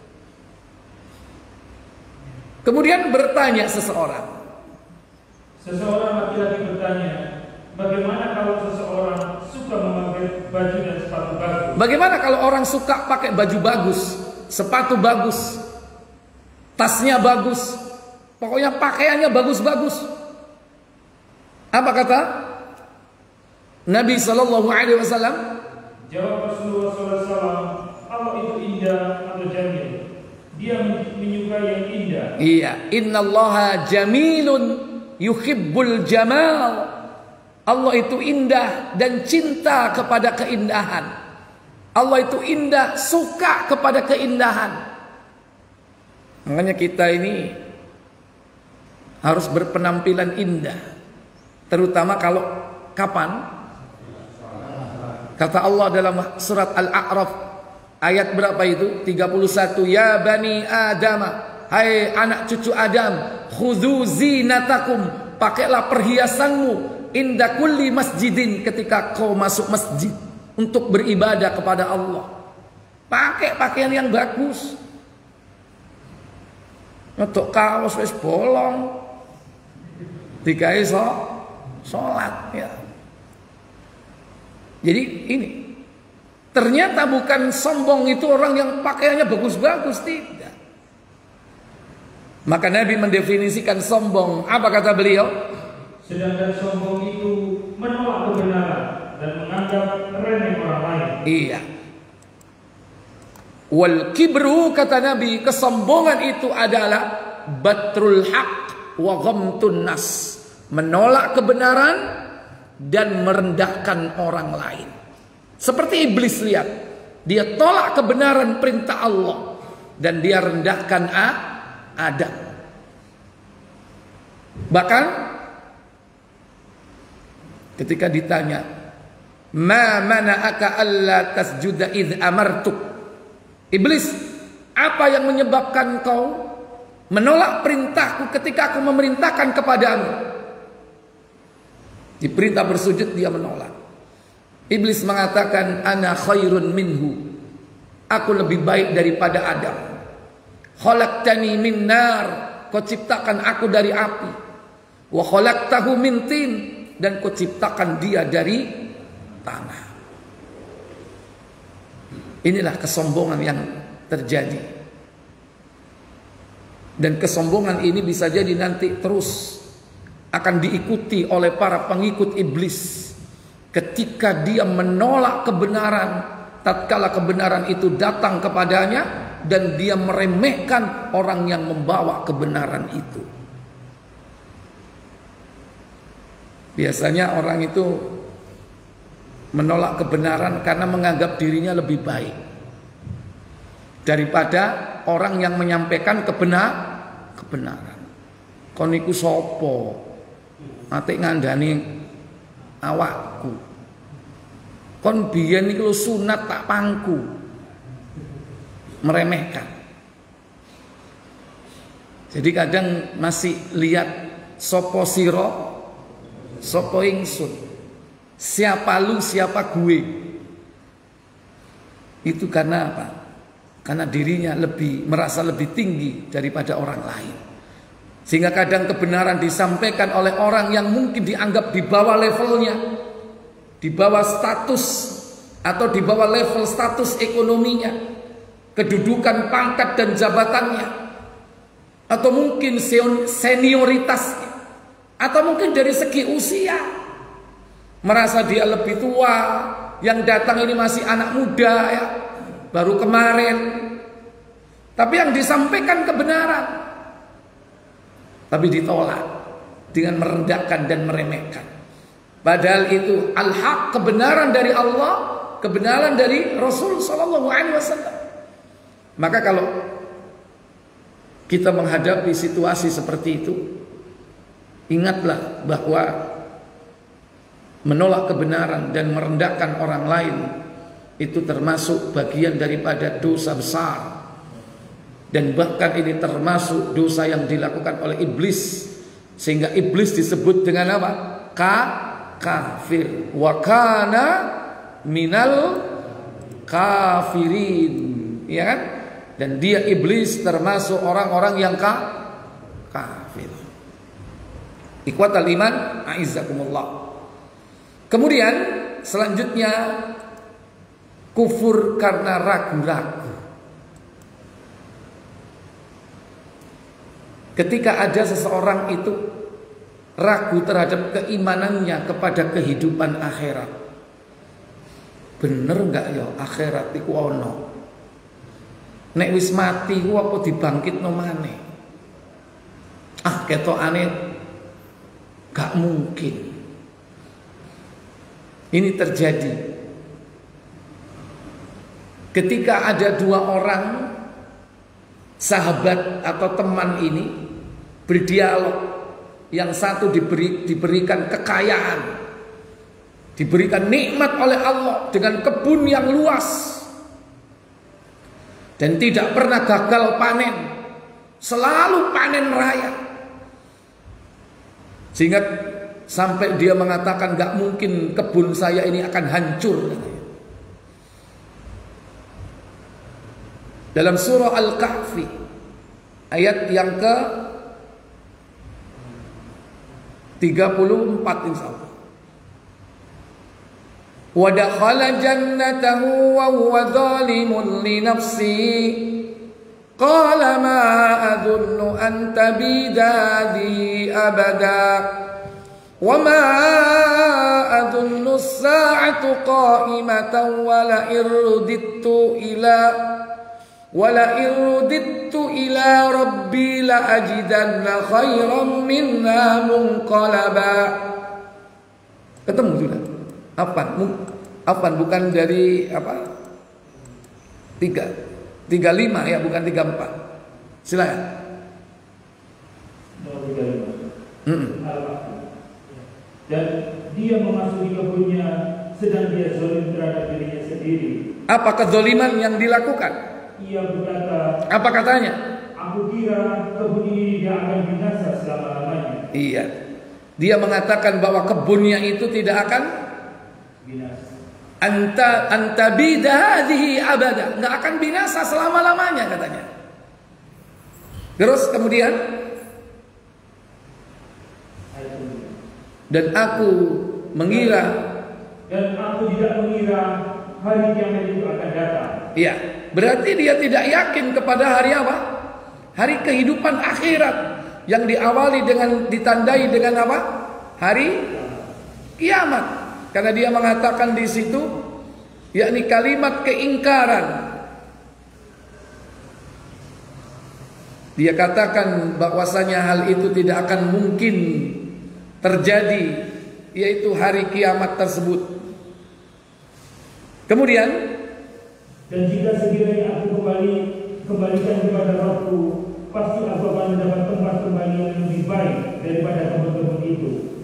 Kemudian bertanya seseorang. Seseorang laki-laki bertanya, bagaimana kalau seseorang suka memakai baju dan sepatu bagus? Bagaimana kalau orang suka pakai baju bagus, sepatu bagus, tasnya bagus, pokoknya pakaiannya bagus-bagus? Apa kata Nabi Sallallahu Alaihi Wasallam? Jawab Rasulullah SAW, Allah itu indah atau jamil. Dia menyukai yang indah. Iya, innallaha jamilun yuhibbul jamal. Allah itu indah dan cinta kepada keindahan. Allah itu indah, suka kepada keindahan. Makanya kita ini harus berpenampilan indah. Terutama kalau kapan? Kata Allah dalam surat Al-A'raf ayat berapa itu? 31. Ya bani Adam, hai anak cucu Adam, khudzu zinatakum, pakailah perhiasanmu inda kulli masjidin, ketika kau masuk masjid untuk beribadah kepada Allah. Pakai pakaian yang bagus. Untuk kaos wis bolong digawe salat ya. Jadi ini ternyata bukan sombong itu orang yang pakaiannya bagus-bagus, tidak. Maka Nabi mendefinisikan sombong. Apa kata beliau? Sedangkan sombong itu menolak kebenaran dan menganggap remeh orang lain. Iya. Wal kibru, kata Nabi, kesombongan itu adalah batrul haq wa ghamtun nas, menolak kebenaran dan merendahkan orang lain. Seperti iblis, lihat, dia tolak kebenaran perintah Allah dan dia rendahkan Adam. Bahkan ketika ditanya, ma mana'aka alla tasjuda idh amartuk, iblis, apa yang menyebabkan kau menolak perintahku ketika aku memerintahkan kepadamu? Diperintah bersujud, dia menolak. Iblis mengatakan, ana khairun minhu, aku lebih baik daripada Adam. Khalaqtani min nar, kau ciptakan aku dari api. Wa khalaqtahu min tin, dan kau ciptakan dia dari tanah. Inilah kesombongan yang terjadi. Dan kesombongan ini bisa jadi nanti terus akan diikuti oleh para pengikut iblis ketika dia menolak kebenaran tatkala kebenaran itu datang kepadanya, dan dia meremehkan orang yang membawa kebenaran itu. Biasanya orang itu menolak kebenaran karena menganggap dirinya lebih baik daripada orang yang menyampaikan kebenaran. Kon niku sapa? Ate ngandani awakku. Kon biyen niku sunat tak pangku. Meremehkan. Jadi kadang masih lihat sapa sira, sapa ingsun. Siapa lu, siapa gue. Itu karena apa? Karena dirinya merasa lebih tinggi daripada orang lain. Sehingga kadang kebenaran disampaikan oleh orang yang mungkin dianggap di bawah levelnya, di bawah status atau di bawah level status ekonominya, kedudukan pangkat dan jabatannya, atau mungkin senioritasnya, atau mungkin dari segi usia, merasa dia lebih tua, yang datang ini masih anak muda ya, baru kemarin. Tapi yang disampaikan kebenaran, tapi ditolak dengan merendahkan dan meremehkan. Padahal itu al-haq, kebenaran dari Allah, kebenaran dari Rasul Sallallahu Alaihi Wasallam. Maka kalau kita menghadapi situasi seperti itu, ingatlah bahwa menolak kebenaran dan merendahkan orang lain itu termasuk bagian daripada dosa besar. Dan bahkan ini termasuk dosa yang dilakukan oleh iblis, sehingga iblis disebut dengan apa? Kafir. Wa kana minal kafirin, ya kan? Dan dia iblis termasuk orang-orang yang kafir. Ikhwatal iman, a'izzakumullah. Kemudian selanjutnya kufur karena ragu-ragu. Ketika ada seseorang itu ragu terhadap keimanannya kepada kehidupan akhirat. Bener enggak ya akhirat iku ono? Nek wis mati ku apa dibangkitno maneh? Ah, ketokane gak mungkin. Ini terjadi ketika ada dua orang sahabat atau teman ini berdialog. Yang satu diberikan kekayaan, diberikan nikmat oleh Allah dengan kebun yang luas dan tidak pernah gagal panen, selalu panen raya, sehingga sampai dia mengatakan gak mungkin kebun saya ini akan hancur. Dalam surah Al-Kahfi ayat yang ke 34 insyaallah. Wa dakhala jannatahu wa huwa zalimun li nafsihi qala ma adunnu an tabida hadhihi abada wa ma adunnu as-sa'atu qa'imatan wa la irudittu ila rabbi la ajidanna khairan minha munqalaba. Ketemu sudah. Afan bukan dari apa? 35 ya, bukan 34. Silakan. Dan dia memasuki kebunnya sedang dia zalim terhadap dirinya sendiri. Apa kezaliman yang dilakukan? Ia berkata, apa katanya? Aku kira kebun ini tidak akan binasa selama-lamanya. Iya. Dia mengatakan bahwa kebunnya itu tidak akan binasa. Anta bidahadihi abada, enggak akan binasa selama-lamanya katanya. Terus kemudian dan aku tidak mengira hari kiamat itu akan datang. Iya. Berarti dia tidak yakin kepada hari apa? Hari kehidupan akhirat yang diawali dengan ditandai dengan apa? Hari kiamat. Karena dia mengatakan di situ yakni kalimat keingkaran. Dia katakan bahwasanya hal itu tidak akan mungkin terjadi, yaitu hari kiamat tersebut. Kemudian dan jika sekiranya aku kembalikan kepada Rabbku, pasti aku akan mendapat tempat kembali yang lebih baik daripada kebun-kebun itu.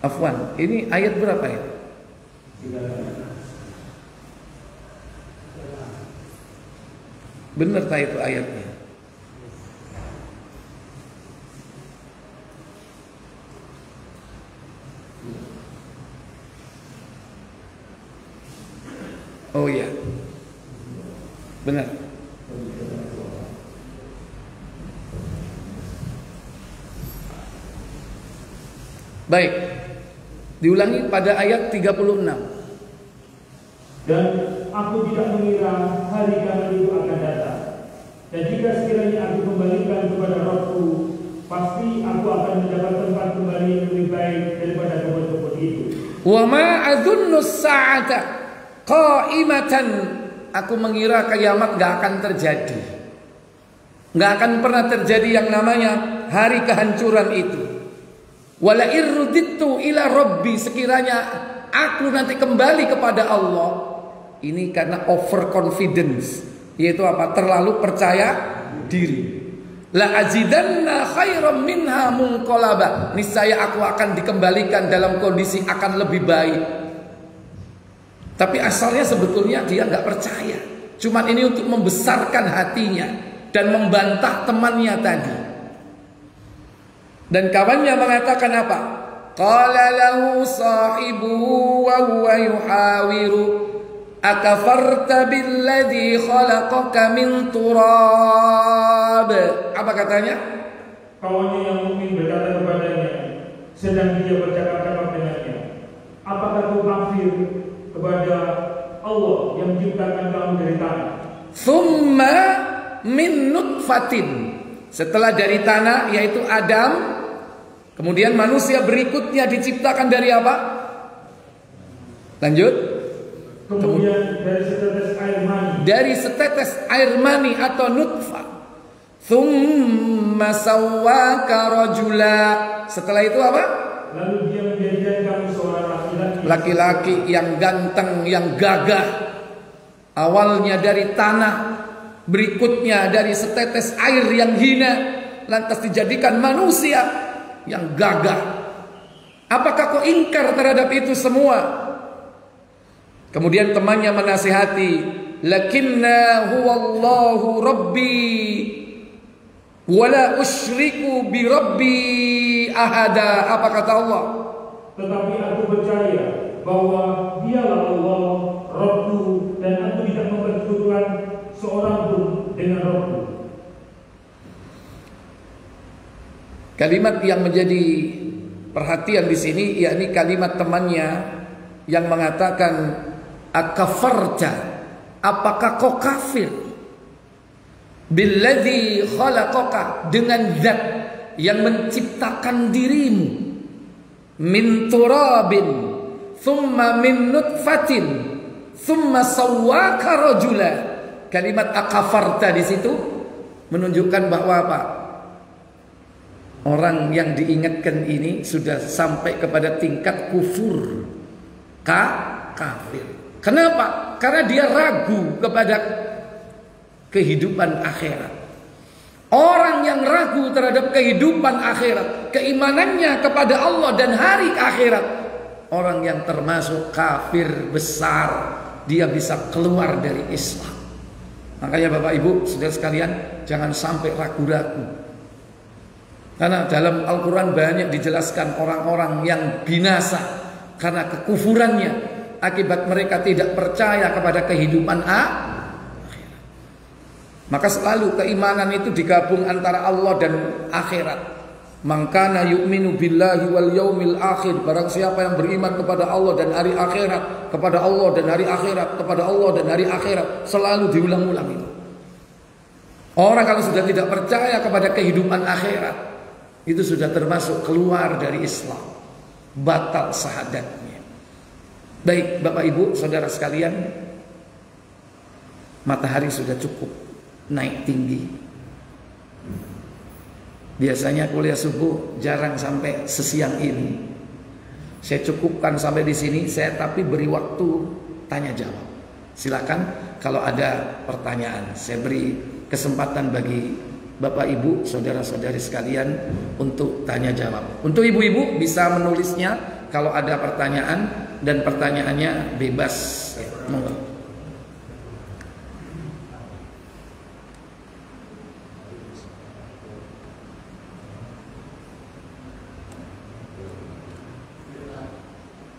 Afwan, ini ayat berapa ya? 3. Benar tak itu ayatnya? Oh iya, benar. Baik, diulangi pada ayat 36. Dan aku tidak mengira hari kiamat itu akan datang. Dan jika sekiranya aku kembalikan kepada Rabbku, pasti aku akan mendapat tempat kembali yang lebih baik daripada kebun-kebun itu. Wa ma adzunnu as-sa'ata qa'imatan, aku mengira kiamat gak akan terjadi, gak akan pernah terjadi yang namanya hari kehancuran itu. Wala irudittu ila rabbi, sekiranya aku nanti kembali kepada Allah. Ini karena overconfidence, yaitu apa? Terlalu percaya diri. La azidanna khairam minha munqalaba, niscaya aku akan dikembalikan dalam kondisi akan lebih baik. Tapi asalnya sebetulnya dia nggak percaya. Cuman ini untuk membesarkan hatinya dan membantah temannya tadi. Dan kawannya mengatakan apa? qala lahu sahibuhu wa huwa yuhawiru akafarta billadhi khalaqaka min turab. Apa katanya? Kawannya yang mukmin berkata kepadanya sedang dia bercakap-cakap dengannya, apakah kau kafir kepada Allah yang menciptakan kamu dari tanah? Thumma min nutfatin, setelah dari tanah yaitu Adam, kemudian manusia berikutnya diciptakan dari apa? Lanjut. Kemudian dari setetes air mani. Dari setetes air mani atau nutfah. Thumma sawwaka rajula. Setelah itu apa? Lalu dia menjadikan kamu seorang laki-laki. Laki-laki yang ganteng, yang gagah. Awalnya dari tanah, berikutnya dari setetes air yang hina, lantas dijadikan manusia yang gagah. Apakah kau ingkar terhadap itu semua? Kemudian temannya menasihati, lakinna huwallahu rabbi wala usyriku bi rabbi ahada. Apa kata Allah? Tetapi aku percaya bahwa dialah Allah Rabbku dan aku tidak mempersekutukan seorang pun dengan Rabbku. Kalimat yang menjadi perhatian di sini yakni kalimat temannya yang mengatakan akafarta, apakah kau kafir billadzi khalaqaka, dengan zat yang menciptakan dirimu, min turabin thumma min nutfatin thumma sawwaka rajula. Kalimat akafarta di situ menunjukkan bahwa apa? Orang yang diingatkan ini sudah sampai kepada tingkat kufur, kafir. Kenapa? Karena dia ragu kepada kehidupan akhirat. Orang yang ragu terhadap kehidupan akhirat, keimanannya kepada Allah dan hari akhirat, orang yang termasuk kafir besar, dia bisa keluar dari Islam. Makanya Bapak Ibu, saudara sekalian, jangan sampai ragu-ragu. Karena dalam Al-Quran banyak dijelaskan orang-orang yang binasa karena kekufurannya, akibat mereka tidak percaya kepada kehidupan akhirat. Maka selalu keimanan itu digabung antara Allah dan akhirat. Man kana yu'minu billahi wal yaumil akhir, barang siapa yang beriman kepada Allah dan hari akhirat, kepada Allah dan hari akhirat, kepada Allah dan hari akhirat, selalu diulang-ulang itu. Orang kalau sudah tidak percaya kepada kehidupan akhirat, itu sudah termasuk keluar dari Islam, batal syahadatnya. Baik Bapak Ibu saudara sekalian, matahari sudah cukup naik tinggi. Biasanya kuliah subuh jarang sampai sesiang ini. Saya cukupkan sampai di sini. Saya tapi beri waktu tanya jawab. Silakan kalau ada pertanyaan. Saya beri kesempatan bagi Bapak Ibu saudara-saudari sekalian untuk tanya jawab. Untuk ibu-ibu bisa menulisnya kalau ada pertanyaan, dan pertanyaannya bebas. Monggo.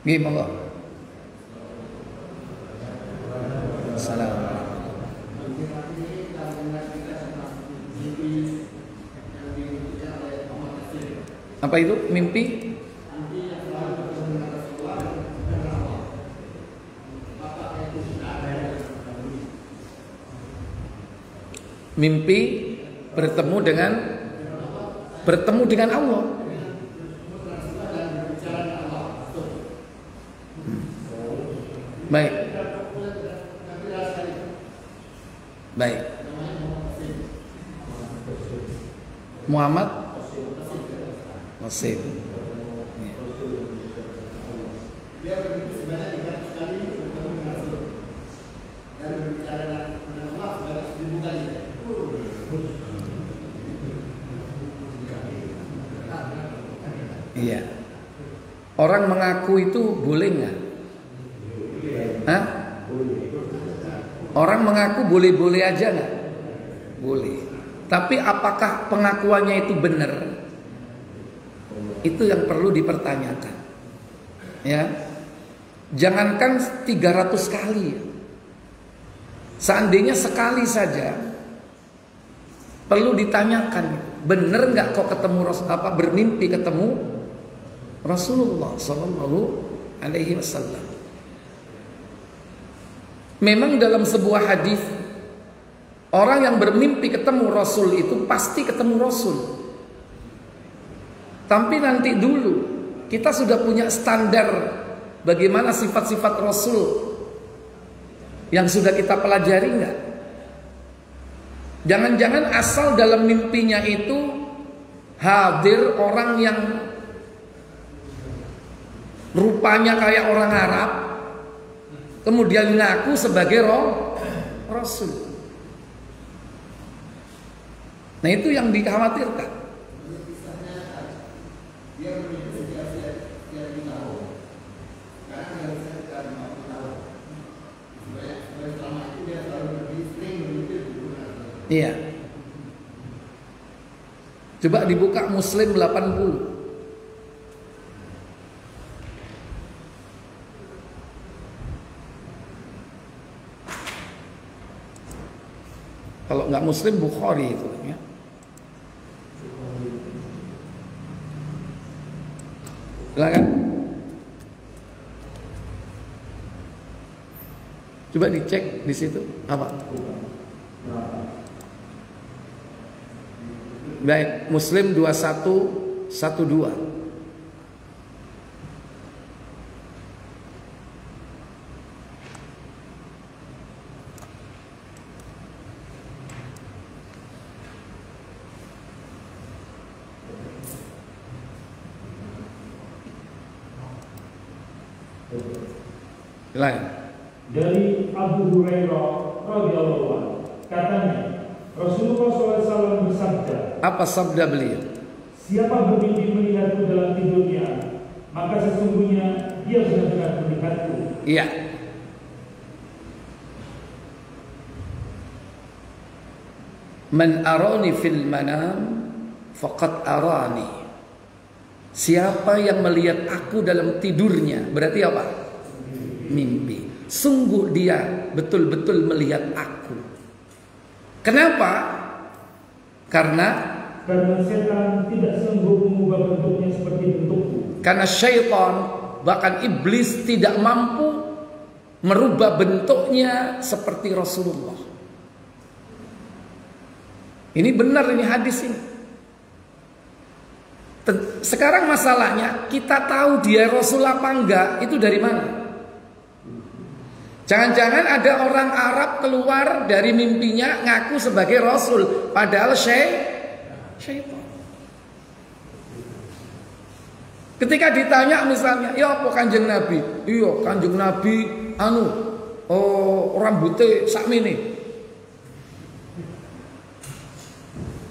Nggih, monggo. Assalamualaikum. Apa itu mimpi? Mimpi bertemu dengan Allah. Baik. Baik. Muhammad Nasib. Iya. Orang mengaku itu boleh nggak? Hah? Orang mengaku boleh-boleh aja nggak? Boleh. Tapi apakah pengakuannya itu benar? Itu yang perlu dipertanyakan. Ya. Jangankan 300 kali. Seandainya sekali saja perlu ditanyakan, bener nggak kok ketemu bermimpi ketemu Rasulullah Sallallahu Alaihi Wasallam. Memang dalam sebuah hadis, orang yang bermimpi ketemu Rasul itu pasti ketemu Rasul. Tapi nanti dulu kita sudah punya standar bagaimana sifat-sifat Rasul yang sudah kita pelajari enggak? Jangan-jangan asal dalam mimpinya itu hadir orang yang rupanya kayak orang Arab, kemudian ngaku sebagai Rasul. Nah, itu yang dikhawatirkan. Iya. Coba dibuka Muslim 80. Kalau nggak Muslim, Bukhari itu ya. Silakan. Coba dicek di situ apa? Baik, Muslim 2112. Lain. Dari Abu Hurairah radhiyallahu anhu, katanya Rasulullah SAW bersabda. Apa sabda beliau? Siapa bermimpi melihatku dalam tidurnya, maka sesungguhnya dia benar-benar melihatku. Iya. Man arani fil manam faqad arani. Siapa yang melihat aku dalam tidurnya, berarti apa? Mimpi. Sungguh dia betul-betul melihat aku. Kenapa? Karena setan tidak sanggup mengubah bentuknya seperti bentukku. Karena syaitan, bahkan iblis tidak mampu merubah bentuknya seperti Rasulullah. Ini benar, ini hadis ini. Sekarang masalahnya, kita tahu dia Rasul apa enggak, itu dari mana? Jangan-jangan ada orang Arab keluar dari mimpinya ngaku sebagai Rasul, padahal syaitan. Ketika ditanya misalnya, ya apa Kanjeng Nabi? Iya, Kanjeng Nabi rambutnya sakmene.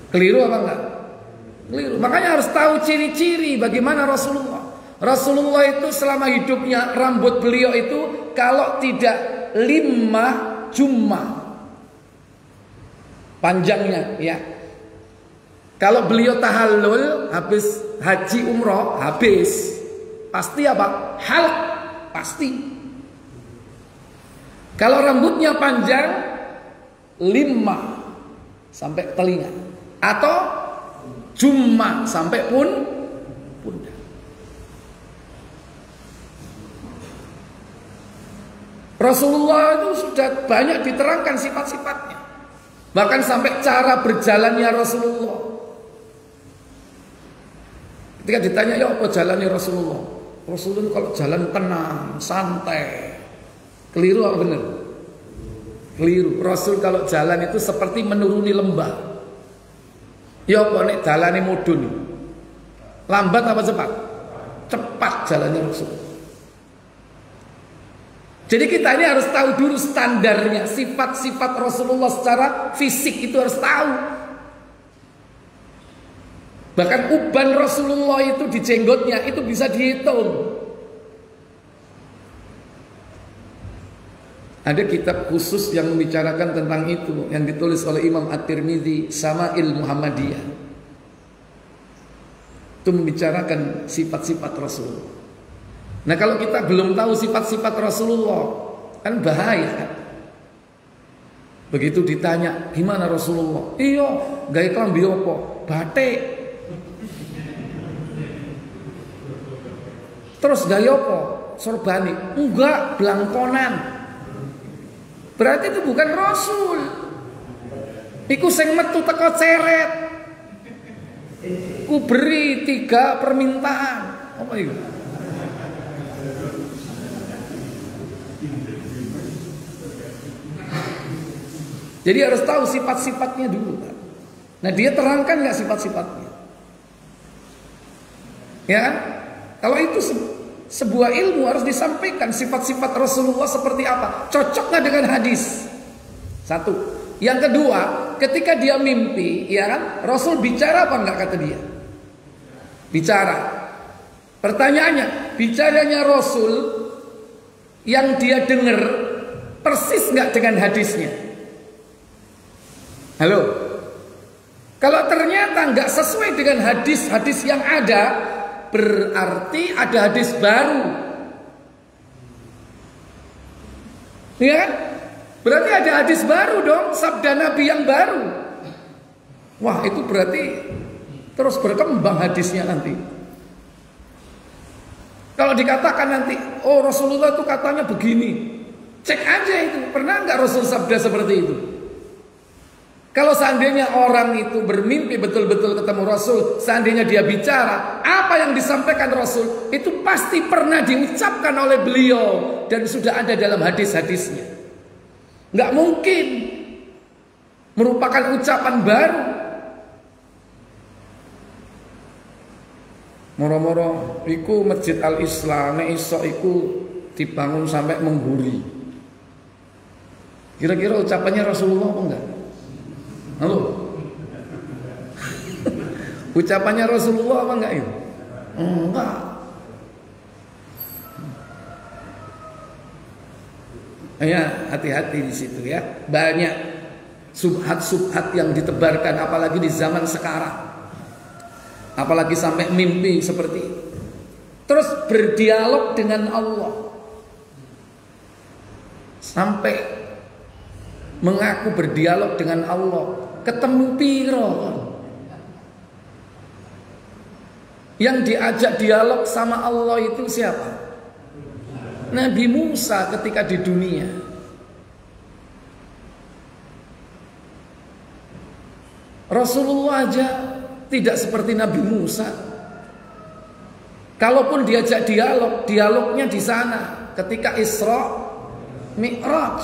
Keliru apa enggak? Keliru. Makanya harus tahu ciri-ciri bagaimana Rasulullah. Rasulullah itu selama hidupnya rambut beliau itu kalau tidak 5 jummah panjangnya ya. Kalau beliau tahallul habis haji umroh habis pasti apa? Halq pasti. Kalau rambutnya panjang 5 sampai telinga atau jummah sampai pundak. Rasulullah itu sudah banyak diterangkan sifat-sifatnya. Bahkan sampai cara berjalannya Rasulullah. Ketika ditanya, ya apa jalannya Rasulullah? Rasulullah kalau jalan tenang, santai. Keliru apa benar? Keliru. Rasul kalau jalan itu seperti menuruni lembah. Ya apa nek jalane mudun? Lambat apa cepat? Cepat jalannya Rasul. Jadi kita ini harus tahu dulu standarnya, sifat-sifat Rasulullah secara fisik itu harus tahu. Bahkan uban Rasulullah itu di jenggotnya itu bisa dihitung. Ada kitab khusus yang membicarakan tentang itu, yang ditulis oleh Imam At-Tirmidzi, Sama'il Muhammadiyah. Itu membicarakan sifat-sifat Rasulullah. Nah kalau kita belum tahu sifat-sifat Rasulullah, kan bahaya kan? Begitu ditanya, gimana Rasulullah? Iya, gawe klambi apa? Batik. Terus gawe apa? Sorbani. Enggak, blangkonan. Berarti itu bukan Rasul. Iku sing metu teko ceret. Ku beri 3 permintaan. Apa itu? Jadi harus tahu sifat-sifatnya dulu kan? Nah dia terangkan nggak sifat-sifatnya? Ya kan? Kalau itu sebuah ilmu harus disampaikan sifat-sifat Rasulullah seperti apa? Cocok nggak dengan hadis? Satu. Yang kedua, ketika dia mimpi, ya kan? Rasul bicara apa nggak kata dia? Bicara. Pertanyaannya, bicaranya Rasul yang dia dengar persis nggak dengan hadisnya? Halo. Kalau ternyata nggak sesuai dengan hadis-hadis yang ada, berarti ada hadis baru. Iya kan? Berarti ada hadis baru dong, sabda Nabi yang baru. Wah, itu berarti terus berkembang hadisnya nanti. Kalau dikatakan nanti, oh Rasulullah itu katanya begini, cek aja itu, pernah nggak Rasul sabda seperti itu? Kalau seandainya orang itu bermimpi betul-betul ketemu Rasul, seandainya dia bicara, apa yang disampaikan Rasul itu pasti pernah diucapkan oleh beliau dan sudah ada dalam hadis-hadisnya. Nggak mungkin merupakan ucapan baru. Moro-moro iku Masjid Al-Islam nek iso iku dibangun sampai mengguri. Kira-kira ucapannya Rasulullah apa enggak? Halo. Ucapannya Rasulullah apa enggak itu? Enggak. Ya, hati-hati di situ ya. Banyak subhat-subhat yang ditebarkan apalagi di zaman sekarang. Apalagi sampai mimpi seperti itu. Terus berdialog dengan Allah. Sampai mengaku berdialog dengan Allah. Ketemu piro. Yang diajak dialog sama Allah itu siapa? Nabi Musa ketika di dunia. Rasulullah aja tidak seperti Nabi Musa. Kalaupun diajak dialog, dialognya di sana ketika Isra Mi'raj.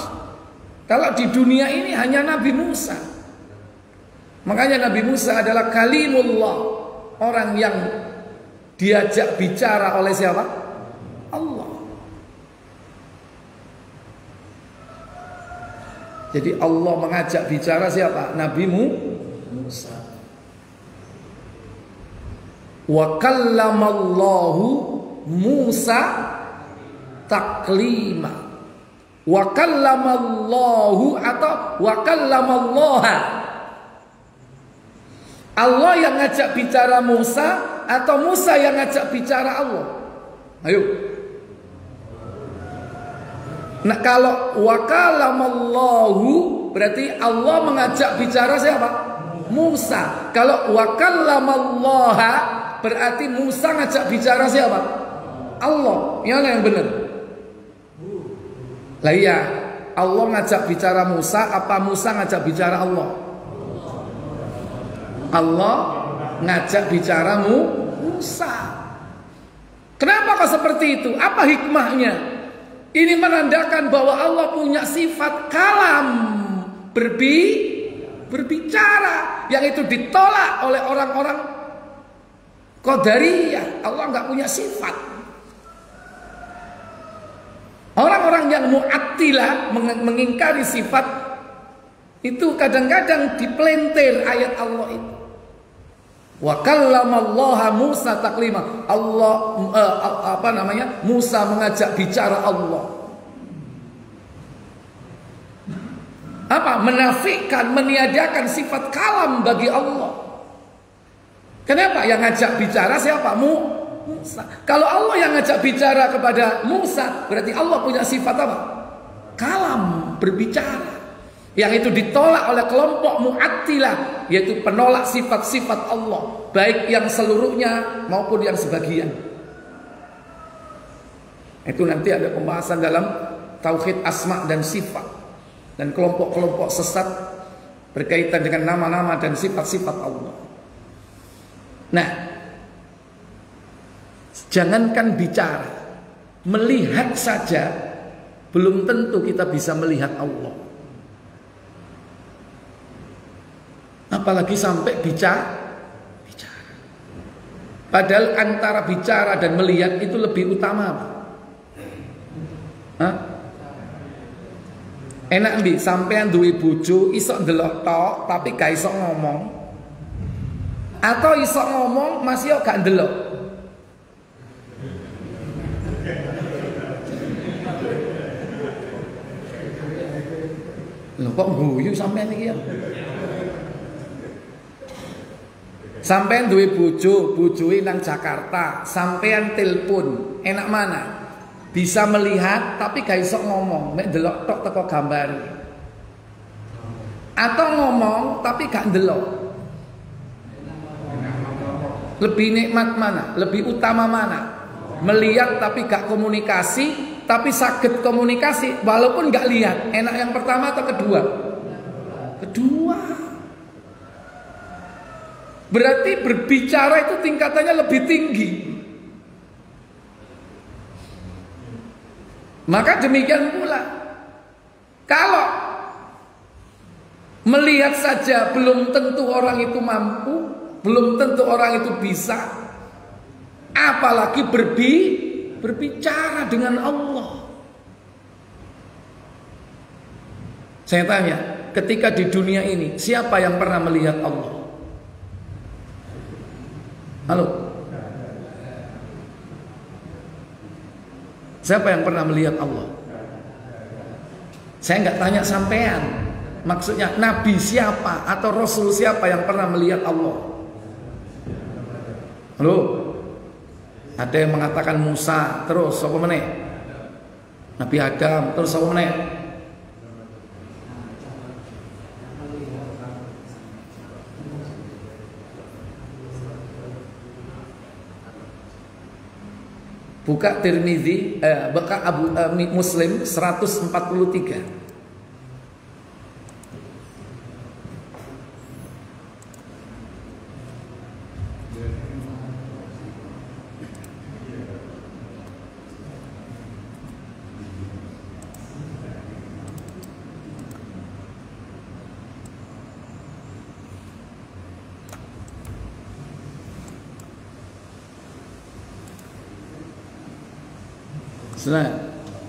Kalau di dunia ini hanya Nabi Musa. Makanya Nabi Musa adalah kalimullah, orang yang diajak bicara oleh siapa? Allah. Jadi Allah mengajak bicara siapa? Nabi Musa. Wa kallamallahu Musa taklima. Wa kallamallahu atau wa kallamallaha. Allah yang ngajak bicara Musa atau Musa yang ngajak bicara Allah? Ayo. Nah kalau wa kallamallahu berarti Allah mengajak bicara siapa? Musa. Kalau wa kallamallaha berarti Musa ngajak bicara siapa? Allah. Yang mana yang benar? Lah iya, Allah ngajak bicara Musa apa Musa ngajak bicara Allah? Allah ngajak bicara Musa. Kenapa kok seperti itu? Apa hikmahnya? Ini menandakan bahwa Allah punya sifat kalam, berbicara, yang itu ditolak oleh orang-orang Qadariyah. Allah nggak punya sifat. Orang-orang yang Mu'attilah mengingkari sifat itu kadang-kadang dipelintir ayat Allah itu. Wa kallamallaha Musa taklima. Allah Musa mengajak bicara Allah. Apa? Menafikan, meniadakan sifat kalam bagi Allah. Kenapa? Yang ngajak bicara siapa? Musa. Kalau Allah yang ngajak bicara kepada Musa, berarti Allah punya sifat apa? Kalam, berbicara. Yang itu ditolak oleh kelompok Mu'attilah, yaitu penolak sifat-sifat Allah, baik yang seluruhnya maupun yang sebagian. Itu nanti ada pembahasan dalam tauhid asma dan sifat, dan kelompok-kelompok sesat berkaitan dengan nama-nama dan sifat-sifat Allah. Nah, jangankan bicara, melihat saja belum tentu kita bisa melihat Allah. Apalagi sampai bicara. Padahal antara bicara dan melihat itu lebih utama, Pak. Hah? Enak mbi sampean duwe bojo iso ndelok tok tapi gak iso ngomong. Atau iso ngomong masih gak ndelok. Lho kok guyu sampean iki ya? Sampean duwe bojo, bojoe nang Jakarta, sampean telepon, enak mana? Bisa melihat tapi gak iso ngomong, mek ndelok tok teko gambar. Atau ngomong tapi gak ndelok. Lebih nikmat mana? Lebih utama mana? Melihat tapi gak komunikasi, tapi sakit komunikasi walaupun gak lihat. Enak yang pertama atau kedua? Kedua. Berarti berbicara itu tingkatannya lebih tinggi. Maka demikian pula, kalau melihat saja belum tentu orang itu mampu, belum tentu orang itu bisa, apalagi berbicara dengan Allah. Saya tanya, ketika di dunia ini siapa yang pernah melihat Allah? Halo? Siapa yang pernah melihat Allah? Saya nggak tanya sampean. Maksudnya Nabi siapa atau Rasul siapa yang pernah melihat Allah? Halo? Ada yang mengatakan Musa, terus apa meneh? Nabi Adam, terus apa meneh? Buka Tirmizi, buka Muslim 143.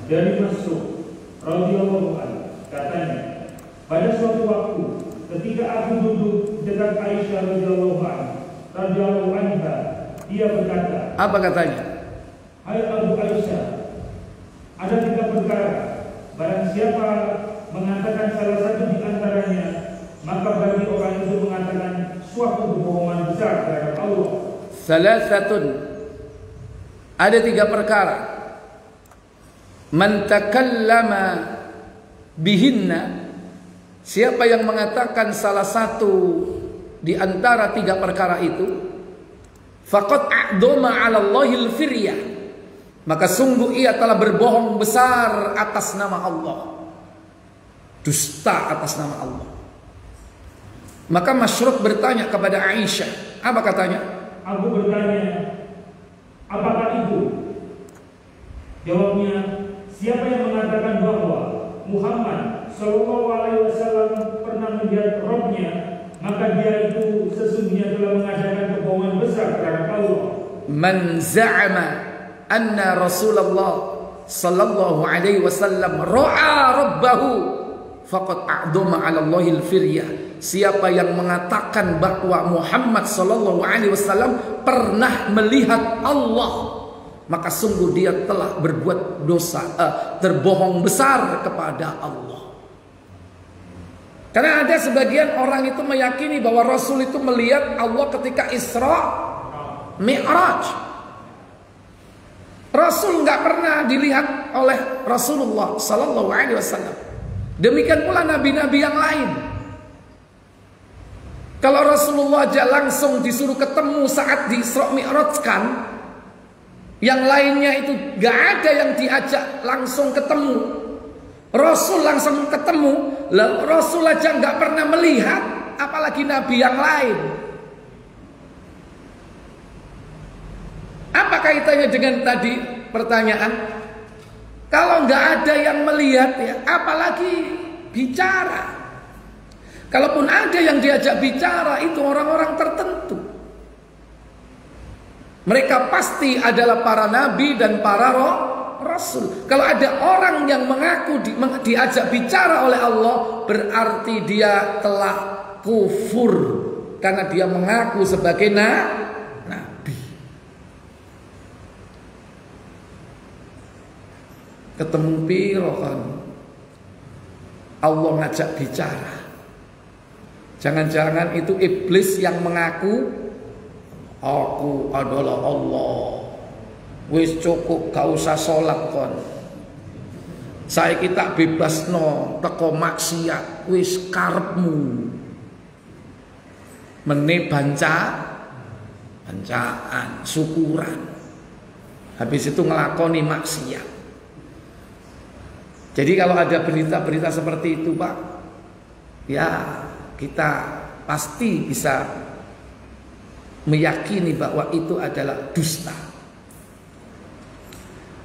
Dari Mas'ud radhiyallahu anhu katanya, pada suatu waktu ketika aku duduk dekat Aisyah radhiyallahu anha, dia berkata, apa katanya? Hai Abu Aisyah, ada 3 perkara, barang siapa mengatakan salah satu di antaranya, maka bagi orang itu mengatakan suatu kebohongan besar terhadap Allah. Salasatun, ada 3 perkara. Man takallama bihinna, siapa yang mengatakan salah satu di antara 3 perkara itu, faqad a'dama 'ala Allahil firyah, maka sungguh ia telah berbohong besar atas nama Allah, dusta atas nama Allah. Maka Masyruk bertanya kepada Aisyah, apa katanya? Aku bertanya, apakah itu? Jawabnya, siapa yang mengatakan bahwa Muhammad Sallallahu Alaihi Wasallam pernah melihat Rabb-nya, maka dia itu sesungguhnya telah mengadakan kebohongan besar terhadap Allah. Man za'ama anna Rasulullah Sallallahu Alaihi Wasallam ra'a Rabbahu faqad a'dama 'ala Allahil firyah. Siapa yang mengatakan bahwa Muhammad Sallallahu Alaihi Wasallam pernah melihat Allah, maka sungguh dia telah berbuat dosa, terbohong besar kepada Allah. Karena ada sebagian orang itu meyakini bahwa Rasul itu melihat Allah ketika Isra Mi'raj. Rasul nggak pernah dilihat oleh Rasulullah Sallallahu Alaihi Wasallam. Demikian pula nabi-nabi yang lain. Kalau Rasulullah aja langsung disuruh ketemu saat di Isra Mi'raj kan, yang lainnya itu nggak ada yang diajak langsung ketemu. Rasul langsung ketemu, Rasul aja nggak pernah melihat, apalagi nabi yang lain. Apa kaitannya dengan tadi pertanyaan? Kalau nggak ada yang melihat ya, apalagi bicara. Kalaupun ada yang diajak bicara, itu orang-orang tertentu. Mereka pasti adalah para nabi dan para Rasul. Kalau ada orang yang mengaku diajak bicara oleh Allah, berarti dia telah kufur karena dia mengaku sebagai nabi. Ketemu piro kan Allah ngajak bicara. Jangan-jangan itu iblis yang mengaku aku adalah Allah. Wis cukup gak usah sholat kon. Saya kita bebas no teko maksiat. Wis karepmu. Mene bancaan, syukuran. Habis itu ngelakoni maksiat. Jadi kalau ada berita-berita seperti itu Pak, ya kita pasti bisa meyakini bahwa itu adalah dusta.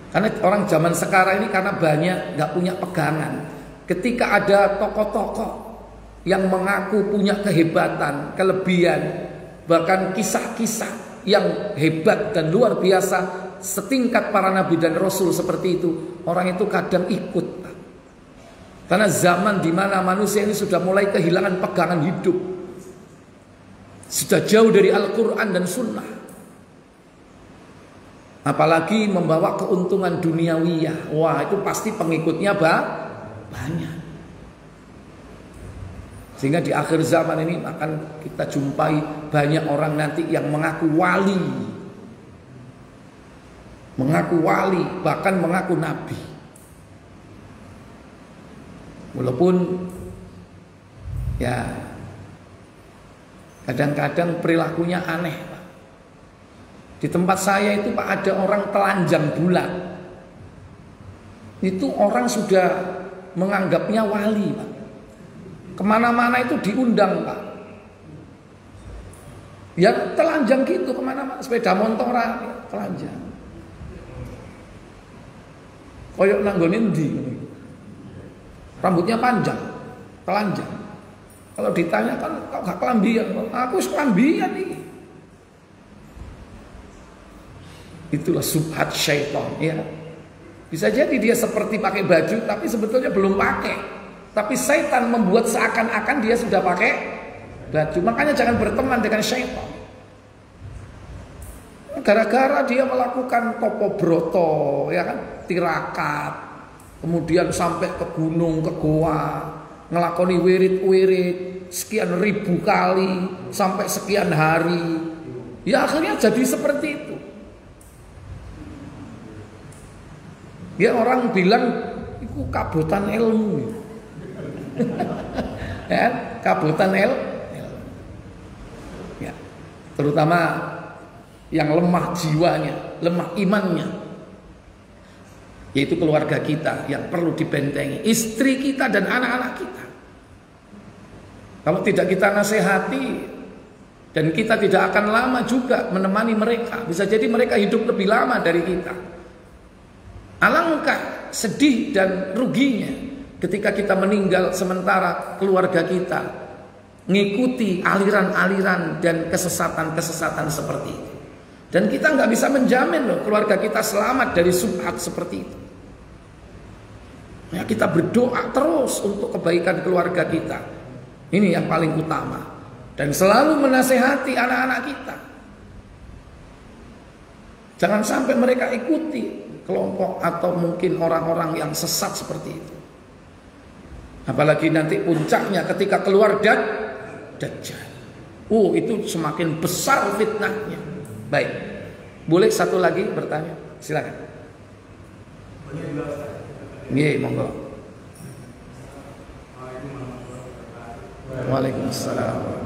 Karena orang zaman sekarang ini karena banyak nggak punya pegangan. Ketika ada tokoh-tokoh yang mengaku punya kehebatan, kelebihan, bahkan kisah-kisah yang hebat dan luar biasa setingkat para nabi dan rasul seperti itu, orang itu kadang ikut. Karena zaman di mana manusia ini sudah mulai kehilangan pegangan hidup, sudah jauh dari Al-Quran dan Sunnah. Apalagi membawa keuntungan duniawiyah. Wah, itu pasti pengikutnya banyak. Sehingga di akhir zaman ini akan kita jumpai banyak orang nanti yang mengaku wali. Mengaku wali, bahkan mengaku nabi. Walaupun ya kadang-kadang perilakunya aneh. Di tempat saya itu Pak ada orang telanjang bulat. Itu orang sudah menganggapnya wali Pak. Kemana-mana itu diundang Pak. Ya telanjang gitu kemana-mana. Sepeda motor telanjang. Koyok nanggonin di. Rambutnya panjang, telanjang. Kalau ditanya kan kok gak kelambian? Aku kelambian nih. Itulah subhat syaitan ya. Bisa jadi dia seperti pakai baju tapi sebetulnya belum pakai. Tapi syaitan membuat seakan-akan dia sudah pakai baju. Makanya jangan berteman dengan syaitan. Gara-gara dia melakukan topo broto ya kan, tirakat, kemudian sampai ke gunung, ke goa, ngelakoni wirid-wirid sekian ribu kali sampai sekian hari. Ya akhirnya jadi seperti itu. Ya orang bilang itu kabutan ilmu. Ya, kabutan ilmu. Ya, terutama yang lemah jiwanya, lemah imannya. Yaitu keluarga kita yang perlu dibentengi, istri kita dan anak-anak kita. Kalau tidak kita nasihati dan kita tidak akan lama juga menemani mereka, bisa jadi mereka hidup lebih lama dari kita. Alangkah sedih dan ruginya ketika kita meninggal sementara keluarga kita ngikuti aliran-aliran dan kesesatan-kesesatan seperti itu. Dan kita nggak bisa menjamin loh keluarga kita selamat dari subhat seperti itu. Ya, kita berdoa terus untuk kebaikan keluarga kita. Ini yang paling utama. Dan selalu menasehati anak-anak kita. Jangan sampai mereka ikuti kelompok atau mungkin orang-orang yang sesat seperti itu. Apalagi nanti puncaknya ketika keluar Dajjal. Itu semakin besar fitnahnya. Baik. Boleh satu lagi bertanya? Silakan. Nggih, monggo. Waalaikumsalam.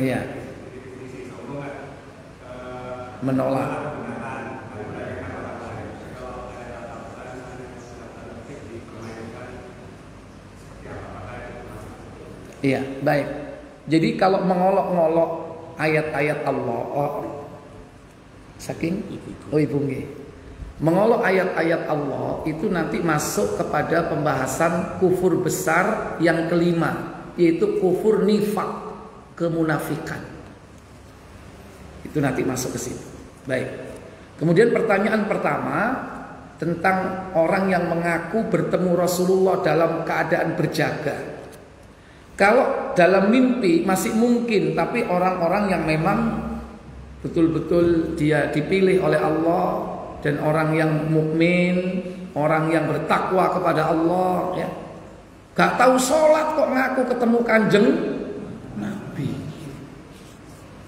Iya. Menolak. Iya, baik. Jadi kalau mengolok-ngolok ayat-ayat Allah, saking ibu nggih. Mengolok ayat-ayat Allah itu nanti masuk kepada pembahasan kufur besar yang kelima, yaitu kufur nifak, kemunafikan. Itu nanti masuk ke situ. Baik. Kemudian pertanyaan pertama tentang orang yang mengaku bertemu Rasulullah dalam keadaan berjaga. Kalau dalam mimpi masih mungkin, tapi orang-orang yang memang betul-betul dia dipilih oleh Allah dan orang yang mukmin, orang yang bertakwa kepada Allah, ya. Gak tahu sholat kok ngaku ketemu Kanjeng Nabi.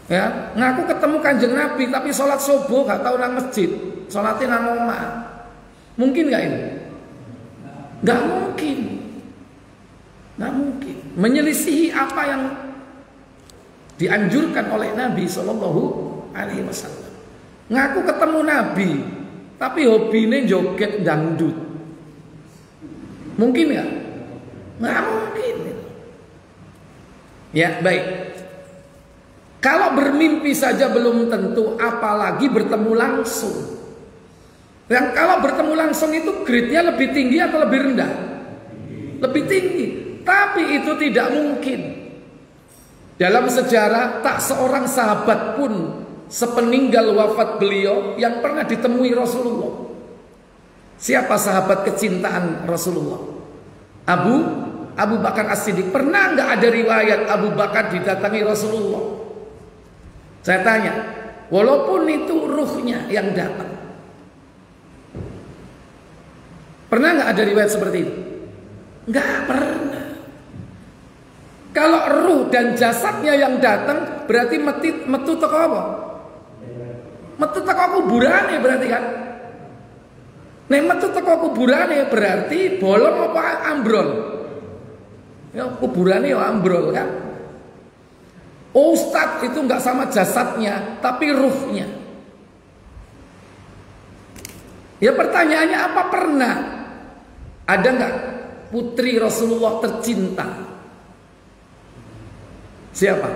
Ya, ngaku ketemu Kanjeng Nabi tapi sholat subuh gak tahu nang masjid, sholatnya nang omah. Mungkin gak ini? Gak mungkin. Gak mungkin. Menyelisihi apa yang dianjurkan oleh Nabi Shallallahu Alaihi Wasallam. Ngaku ketemu Nabi tapi hobinya joget dangdut. Mungkin gak? Nggak mungkin. Ya, baik. Kalau bermimpi saja belum tentu, apalagi bertemu langsung. Yang kalau bertemu langsung itu grade-nya lebih tinggi atau lebih rendah? Lebih tinggi. Tapi itu tidak mungkin. Dalam sejarah tak seorang sahabat pun sepeninggal wafat beliau yang pernah ditemui Rasulullah. Siapa sahabat kecintaan Rasulullah? Abu Bakar As-Siddiq. Pernah nggak ada riwayat Abu Bakar didatangi Rasulullah? Saya tanya, walaupun itu ruhnya yang datang, pernah nggak ada riwayat seperti itu? Nggak pernah. Kalau ruh dan jasadnya yang datang, berarti metu teko apa? Metu teko kuburane berarti kan? Nek metu teko kuburane berarti bolong apa ambrol? Ya kuburane ya ambrol kan? Ustadz itu nggak sama jasadnya, tapi ruhnya. Ya pertanyaannya, apa pernah ada nggak putri Rasulullah tercinta? Siapa?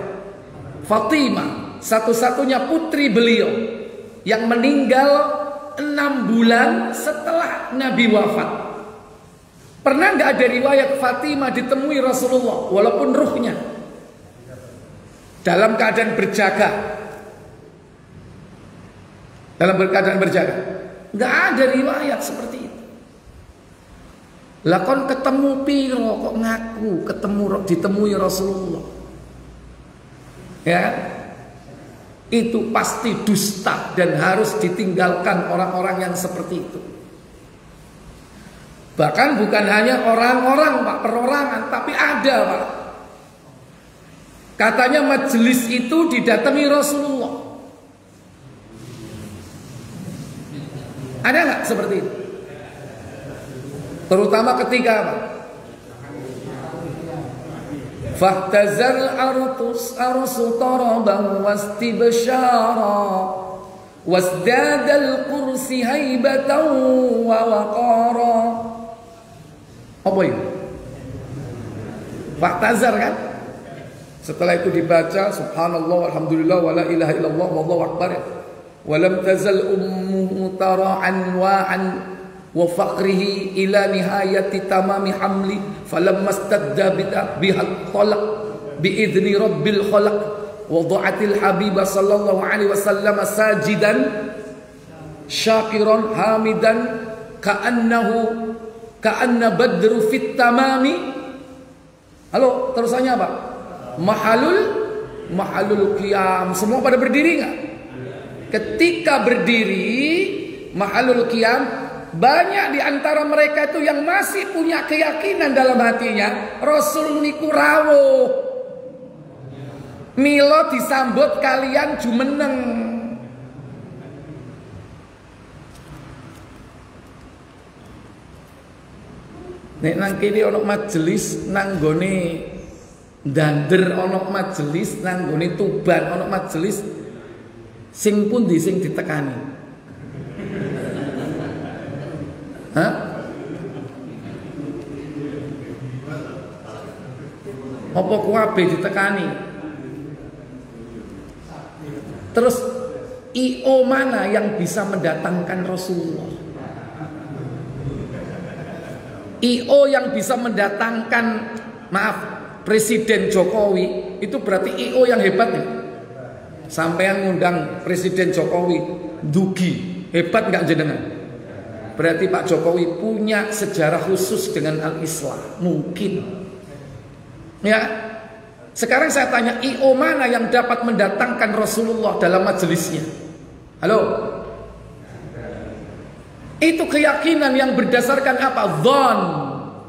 Fatimah, satu-satunya putri beliau yang meninggal 6 bulan setelah Nabi wafat. Pernah nggak ada riwayat Fatimah ditemui Rasulullah walaupun ruhnya dalam keadaan berjaga? Dalam keadaan berjaga, nggak ada riwayat seperti itu. Lah kon ketemu piro kok ngaku ketemu ditemui Rasulullah? Ya, itu pasti dusta dan harus ditinggalkan orang-orang yang seperti itu. Bahkan bukan hanya orang-orang Pak, perorangan, tapi ada Pak. Katanya majelis itu didatangi Rasulullah. Ada nggak seperti itu? Terutama ketika apa? Fahtazal arsu taraban wastibsyara wasdadal kursi haibatan wa waqara. Apa itu? Faktazar kan? Setelah itu dibaca subhanallah walhamdulillah wala ilaha illallah wallahu akbar. Walam tazal ummuhu tara anwa'an wa faqrihi ila nihayati tamami hamli falamma stadda bihal khalaq biidzni rabbil khalaq wada'atil habibah sallallahu alaihi wasallam sajidan syakiran hamidan ka'anna badru fit tamami. Halo, terusannya apa? Mahalul qiyam. Semua pada berdiri nggak? Ketika berdiri mahalul qiyam, banyak di antara mereka itu yang masih punya keyakinan dalam hatinya Rasul niku rawuh. Milo disambut kalian jumeneng. Nek nang kene ana majelis nang gone Dander ana majelis nang gone Tuban ana majelis sing pundi sing ditekani? Hah? Apa kuwabe ditekani? Terus IO mana yang bisa mendatangkan Rasulullah? IO yang bisa mendatangkan, maaf, Presiden Jokowi itu berarti IO yang hebat nih. Sampean ngundang Presiden Jokowi, dugi, hebat nggak jenengan? Berarti Pak Jokowi punya sejarah khusus dengan Al-Islam, mungkin. Ya, sekarang saya tanya IO mana yang dapat mendatangkan Rasulullah dalam majelisnya? Halo? Itu keyakinan yang berdasarkan apa? Dhon.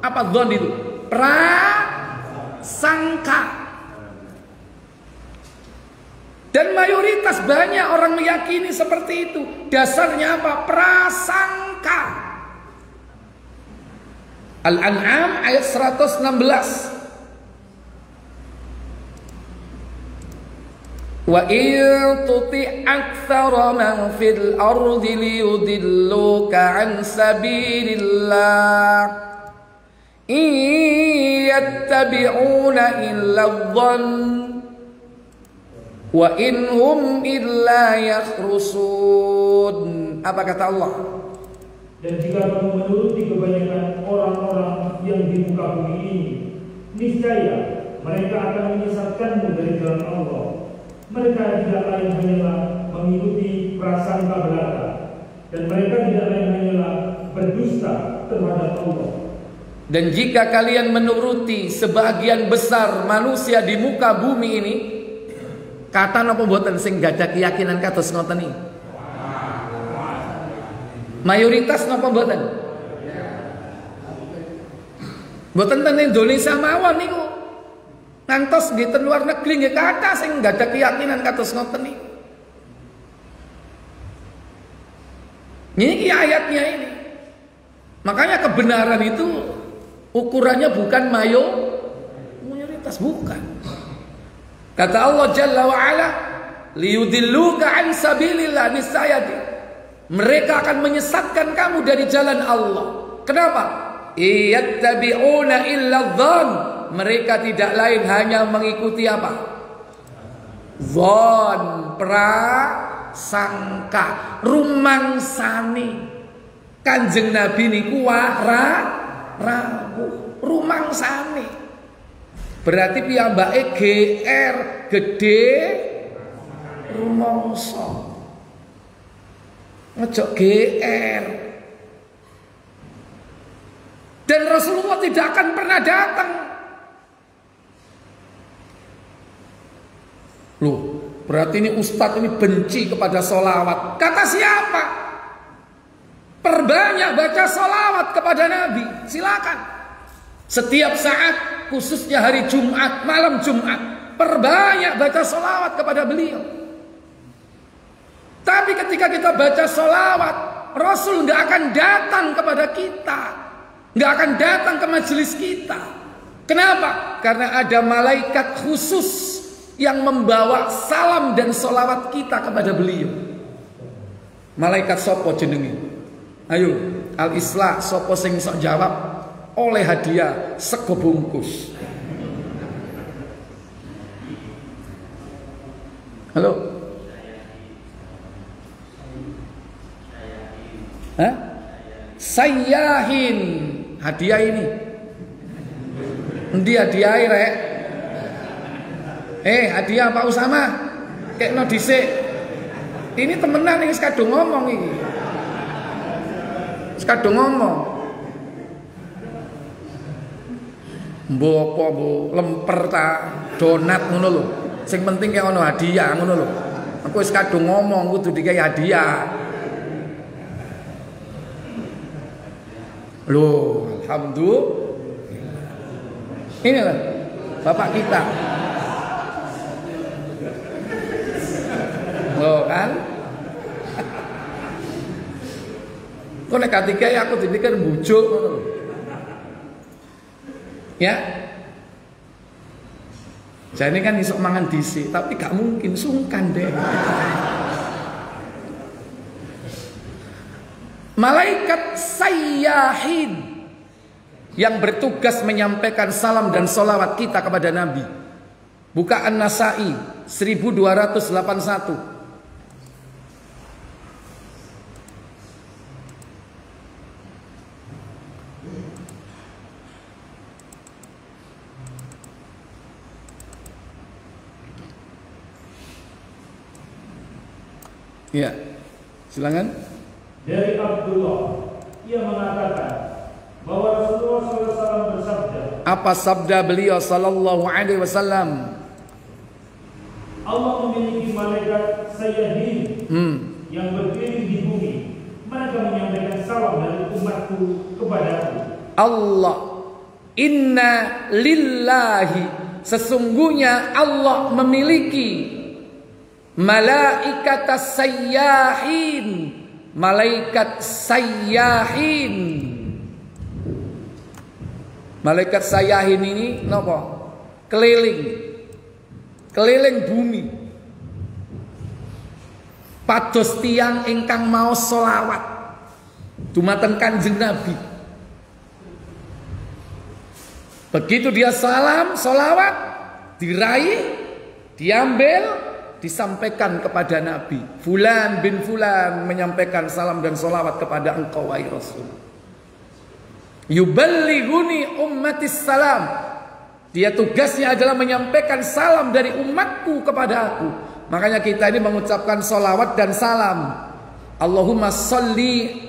Apa dhon itu? Prasangka. Dan mayoritas banyak orang meyakini seperti itu. Dasarnya apa? Prasangka. Al-An'am ayat 116. Wa in tuti' aktsara man fil ardi liyudilluka an sabilillah in yattabi'una illa adh-dhann wa in hum illa yakhrusun. Apa kata Allah? Dan jika kamu menuruti kebanyakan orang-orang yang di muka bumi ini, niscaya mereka akan menyesatkanmu dari jalan Allah. Mereka tidak lain hanyalah mengikuti prasangka belaka, dan mereka tidak lain hanyalah berdusta terhadap Allah. Dan jika kalian menuruti sebagian besar manusia di muka bumi ini, kata napa mboten sing gak ada keyakinan kados ngoten iki? Mayoritas napa mboten? Mboten ten Indonesia mawon niku. Ngantos di luar negeri nggih kata sing nggak ada keyakinan kados ngoten iki. Ini ayatnya ini. Makanya kebenaran itu ukurannya bukan mayoritas, bukan. Kata Allah Jalla wa Ala, liyudilluka an sabilillah, niscaya mereka akan menyesatkan kamu dari jalan Allah. Kenapa? Iyattabi'una illa dhann. Mereka tidak lain hanya mengikuti apa? Dhon, prasangka, rumangsani. Kanjeng Nabi niku ragu, rumangsani. Berarti piyambake GR, gede rumangsa. Ngejok GR. Dan Rasulullah tidak akan pernah datang. Loh, berarti ini ustadz ini benci kepada sholawat. Kata siapa? Perbanyak baca sholawat kepada Nabi. Silakan. Setiap saat, khususnya hari Jumat, malam Jumat, perbanyak baca sholawat kepada beliau. Tapi ketika kita baca sholawat, Rasul nggak akan datang kepada kita, nggak akan datang ke majelis kita. Kenapa? Karena ada malaikat khusus yang membawa salam dan sholawat kita kepada beliau. Malaikat sopo jenenge? Ayo, Al-Islah sopo sing sok jawab oleh hadiah sego bungkus. Halo? Hah? Sayyahin. Hadiah ini. Endi hadiah rek? Hadiah Pak Usama. Kekno dhisik. Ini temenan iki kadung ngomong iki. Kadung ngomong. Mbok apa mbok lemper ta, donat ngono lho. Sing penting kaya ono hadiah ngono lho. Aku wis kadung ngomong kudu dikai hadiah. Loh, alhamdulillah. Ini loh, Bapak kita. Loh kan? Kok nek katiga aku dipikir bujuk ngono. Ya. Jadi kan isok mangan dhisik, tapi gak mungkin sungkan deh. Malaikat sayyahin yang bertugas menyampaikan salam dan solawat kita kepada Nabi. Buka An-Nasa'i 1281. Ya, silakan. Dari Abdullah, ia mengatakan bahwa Rasulullah SAW bersabda. Apa sabda beliau sallallahu alaihi wasallam? Allah memiliki malaikat sayyahin yang berdiri di bumi. Mereka menyampaikan salam dari umatku kepadaku. Allah, inna lillahi, sesungguhnya Allah memiliki malaikat sayyahin, malaikat sayyahin. Malaikat sayyahin ini napa? Keliling bumi. Pados tiyang ingkang maos selawat dumateng Kanjeng Nabi. Begitu dia salam, selawat, diraih, diambil, disampaikan kepada Nabi. Fulan bin Fulan menyampaikan salam dan solawat kepada engkau wahai Rasul. Yuballighuni ummatis salam. Dia tugasnya adalah menyampaikan salam dari umatku kepada aku. Makanya kita ini mengucapkan solawat dan salam. Allahumma salli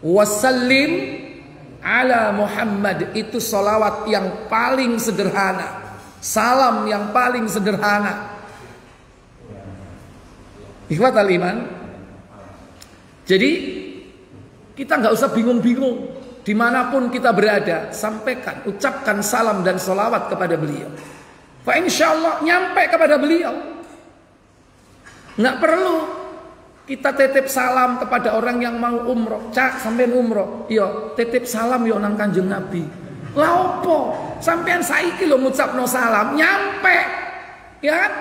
wa sallim ala Muhammad. Itu solawat yang paling sederhana, salam yang paling sederhana. Ikhwatal iman. Jadi kita nggak usah bingung-bingung. Dimanapun kita berada, sampaikan, ucapkan salam dan solawat kepada beliau. Fa insyaallah nyampe kepada beliau. Nggak perlu kita titip salam kepada orang yang mau umroh. Cak sampean umroh, yo titip salam yo nang Kanjeng Nabi. Lah opo? Sampean saiki lho ngucapno salam, nyampe. Ya kan?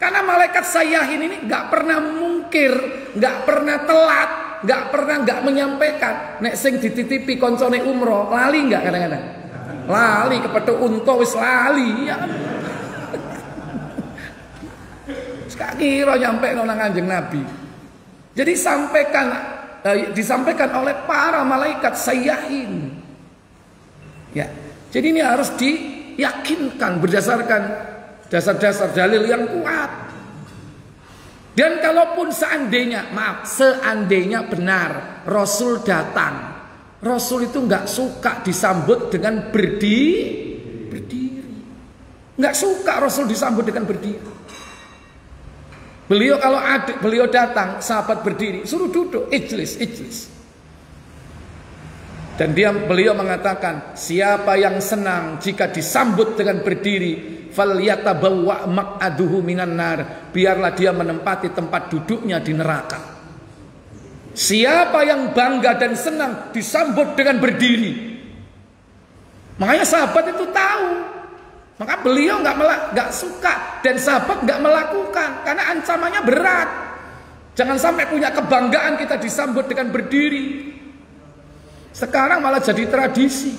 Karena malaikat sayyahin ini nggak pernah mungkir, nggak pernah telat, nggak pernah nggak menyampaikan. Nek sing dititipi koncone umroh, lali nggak kadang-kadang? Lali kepethuk unta wis lali. Ya kan? Sekak kira nyampe nang Kanjeng Nabi. Jadi disampaikan oleh para malaikat sayyahin. Ya. Jadi ini harus diyakinkan berdasarkan dasar-dasar dalil yang kuat. Dan kalaupun seandainya benar Rasul datang, Rasul itu nggak suka disambut dengan berdiri. Nggak suka Rasul disambut dengan berdiri. Beliau kalau beliau datang, sahabat berdiri, suruh duduk, ijlis. Dan beliau mengatakan, siapa yang senang jika disambut dengan berdiri, falyatabawwa maq'aduhu minan nar, biarlah dia menempati tempat duduknya di neraka. Siapa yang bangga dan senang disambut dengan berdiri, makanya sahabat itu tahu. Maka beliau nggak suka dan sahabat nggak melakukan karena ancamannya berat. Jangan sampai punya kebanggaan kita disambut dengan berdiri. Sekarang malah jadi tradisi.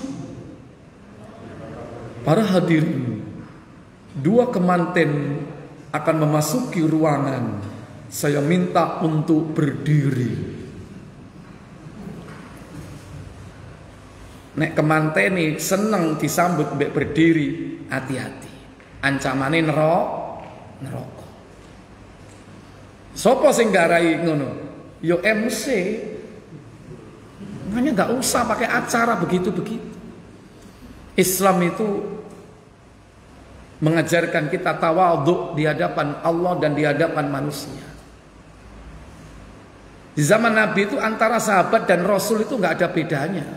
Para hadirin, dua kemanten akan memasuki ruangan, saya minta untuk berdiri. Nek kemanteni seneng disambut mbek berdiri, hati-hati. Ancamane neraka. Sopo sing garai ngono? Yo MC. Makanya nggak usah pakai acara begitu-begitu. Islam itu mengajarkan kita tawadhu di hadapan Allah dan di hadapan manusia. Di zaman Nabi itu antara sahabat dan Rasul itu nggak ada bedanya.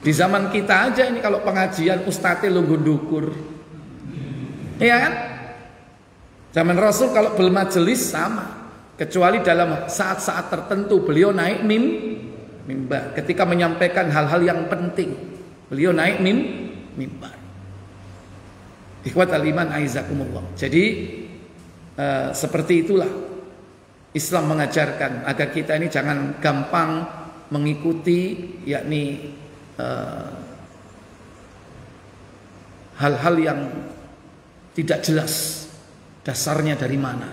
Di zaman kita aja ini kalau pengajian ustadz lungguh dukur, iya kan? Zaman Rasul kalau bermajelis sama, kecuali dalam saat-saat tertentu beliau naik mimbar. Ketika menyampaikan hal-hal yang penting, beliau naik mimbar. Ikhwatal iman aizakumullah. Jadi seperti itulah Islam mengajarkan agar kita ini jangan gampang mengikuti yakni hal-hal yang tidak jelas dasarnya dari mana.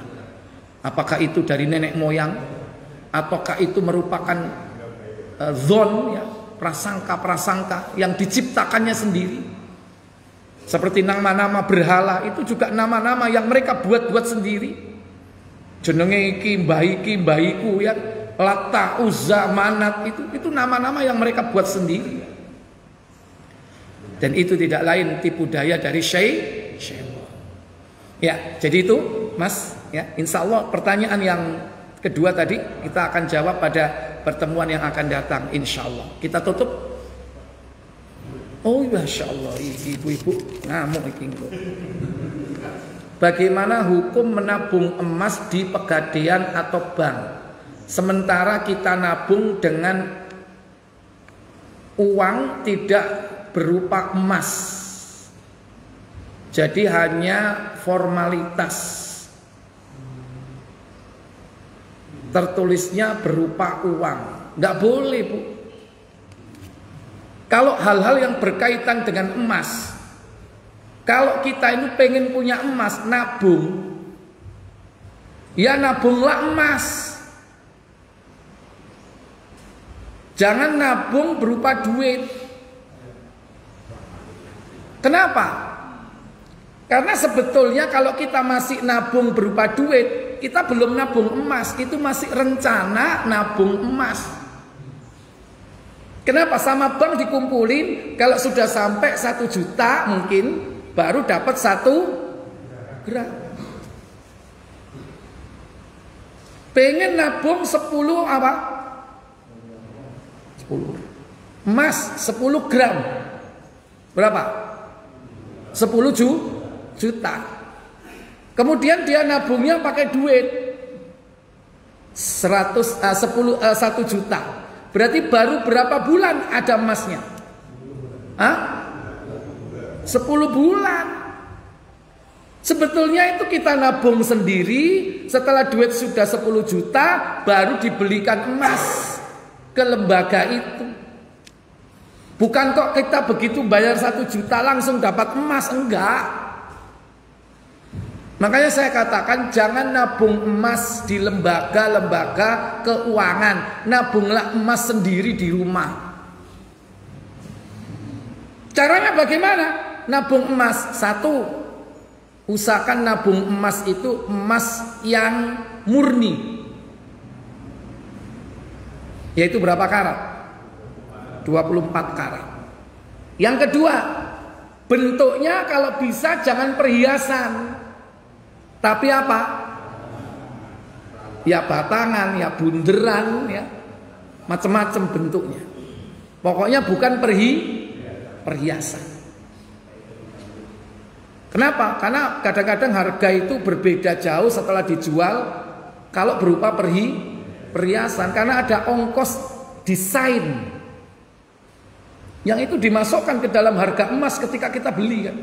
Apakah itu dari nenek moyang, ataukah itu merupakan zon, ya, prasangka-prasangka yang diciptakannya sendiri. Seperti nama-nama berhala itu juga nama-nama yang mereka buat-buat sendiri. Jenenge iki mbahiku ya, Lata, Uzza, Manat itu nama-nama yang mereka buat sendiri. Dan itu tidak lain tipu daya dari syaitan. Ya, jadi itu Mas, ya, insya Allah pertanyaan yang kedua tadi kita akan jawab pada pertemuan yang akan datang, insya Allah. Kita tutup. Oh, masya Allah, ibu-ibu ngamuk iki. Bagaimana hukum menabung emas di pegadaian atau bank? Sementara kita nabung dengan uang tidak berupa emas, jadi hanya formalitas. Tertulisnya berupa uang. Nggak boleh, Bu. Kalau hal-hal yang berkaitan dengan emas, kalau kita ini pengen punya emas, nabung, ya nabunglah emas. Jangan nabung berupa duit. Kenapa? Karena sebetulnya kalau kita masih nabung berupa duit, kita belum nabung emas, itu masih rencana nabung emas. Kenapa? Sama bank dikumpulin, kalau sudah sampai 1 juta mungkin baru dapat 1 gram. Pengen nabung 10 apa? 10 emas 10 gram. Berapa? 10 juta. Kemudian dia nabungnya pakai duit 1 juta. Berarti baru berapa bulan ada emasnya? 10 bulan. Sebetulnya itu kita nabung sendiri, setelah duit sudah 10 juta baru dibelikan emas ke lembaga itu. Bukan kok kita begitu bayar 1 juta langsung dapat emas, enggak. Makanya saya katakan jangan nabung emas di lembaga-lembaga keuangan. Nabunglah emas sendiri di rumah. Caranya bagaimana? Nabung emas. 1, usahakan nabung emas itu emas yang murni. Yaitu berapa karat? 24 karat. Yang kedua, bentuknya kalau bisa jangan perhiasan. Tapi apa? Ya batangan, ya bunderan, ya macam-macam bentuknya. Pokoknya bukan perhiasan. Kenapa? Karena kadang-kadang harga itu berbeda jauh setelah dijual kalau berupa perhiasan. Karena ada ongkos desain yang itu dimasukkan ke dalam harga emas ketika kita beli kan.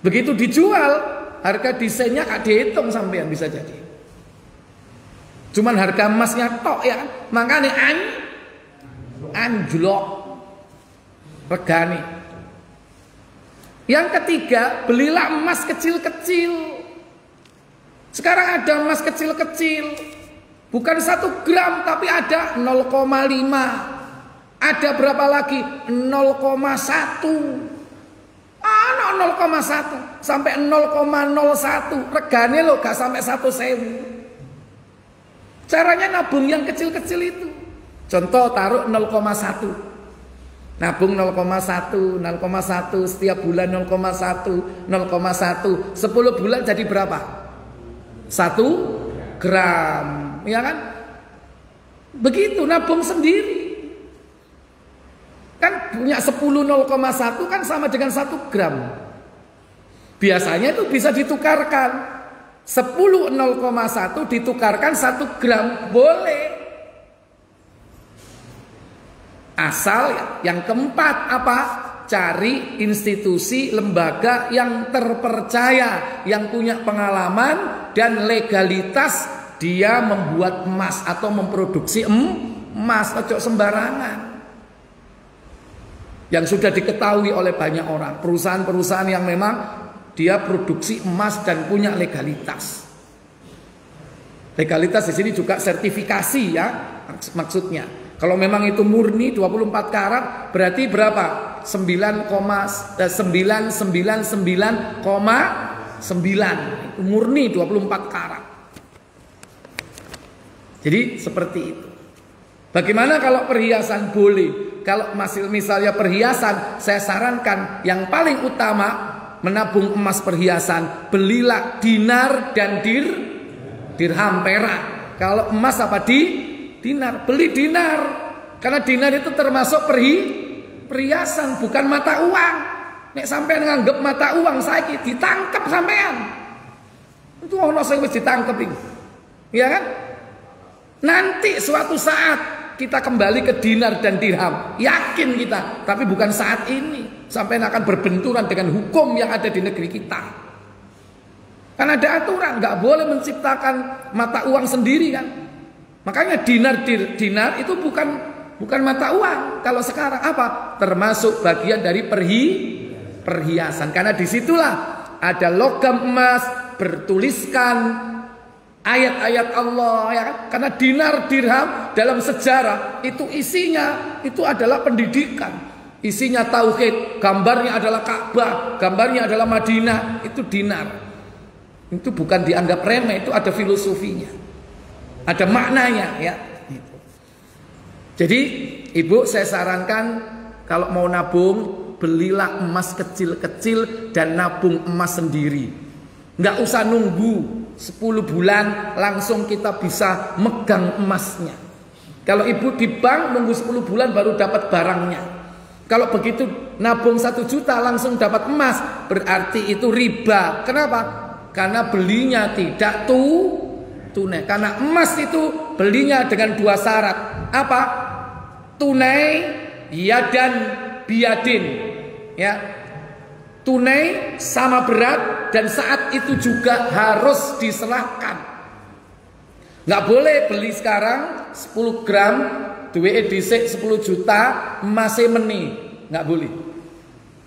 Begitu dijual, harga desainnya gak dihitung sampean bisa jadi. Cuman harga emasnya tok ya, makanya anjlok regane. Yang ketiga, belilah emas kecil-kecil. Sekarang ada emas kecil-kecil, bukan 1 gram tapi ada 0,5. Ada berapa lagi? 0,1. 0,1 sampai 0,01. Regane lo gak sampai 1.000. Caranya nabung yang kecil-kecil itu. Contoh taruh 0,1. Nabung 0,1, 0,1 setiap bulan 0,1, 0,1. 10 bulan jadi berapa? 1 gram, ya kan? Begitu nabung sendiri. Kan punya 10 0,1 kan sama dengan 1 gram. Biasanya itu bisa ditukarkan. 10 0,1 ditukarkan 1 gram. Boleh. Asal yang keempat apa? Cari institusi lembaga yang terpercaya, yang punya pengalaman dan legalitas dia membuat emas atau memproduksi emas. Ojo sembarangan. Yang sudah diketahui oleh banyak orang, perusahaan-perusahaan yang memang dia produksi emas dan punya legalitas. Legalitas di sini juga sertifikasi ya, maksudnya. Kalau memang itu murni 24 karat, berarti berapa? 9,999,9 itu murni 24 karat. Jadi seperti itu. Bagaimana kalau perhiasan? Boleh. Kalau masih misalnya perhiasan, saya sarankan yang paling utama menabung emas perhiasan, belilah dinar dan dirham perak. Kalau emas apa dinar, beli dinar. Karena dinar itu termasuk perhiasan, bukan mata uang. Nek sampean nganggep mata uang saiki ditangkep sampean. Itu ono sing wis ditangkep iki. Ya kan? Nanti suatu saat kita kembali ke dinar dan dirham, yakin kita, tapi bukan saat ini. Sampai akan berbenturan dengan hukum yang ada di negeri kita. Kan ada aturan, nggak boleh menciptakan mata uang sendiri kan. Makanya dinar itu bukan mata uang. Kalau sekarang apa? Termasuk bagian dari perhiasan. Karena disitulah ada logam emas bertuliskan ayat-ayat Allah ya kan? Karena dinar dirham dalam sejarah itu isinya itu adalah pendidikan, isinya tauhid, gambarnya adalah Ka'bah, gambarnya adalah Madinah, itu dinar. Itu bukan dianggap remeh, itu ada filosofinya, ada maknanya ya. Jadi ibu saya sarankan kalau mau nabung belilah emas kecil-kecil dan nabung emas sendiri. Nggak usah nunggu 10 bulan langsung kita bisa megang emasnya. Kalau ibu di bank nunggu 10 bulan baru dapat barangnya. Kalau begitu nabung 1 juta langsung dapat emas, berarti itu riba. Kenapa? Karena belinya tidak tunai. Karena emas itu belinya dengan 2 syarat. Apa? Tunai dan biadin. Ya. Tunai sama berat dan saat itu juga harus diserahkan. Nggak boleh beli sekarang 10 gram, duwe dhisik 10 juta, masih meni. Nggak boleh.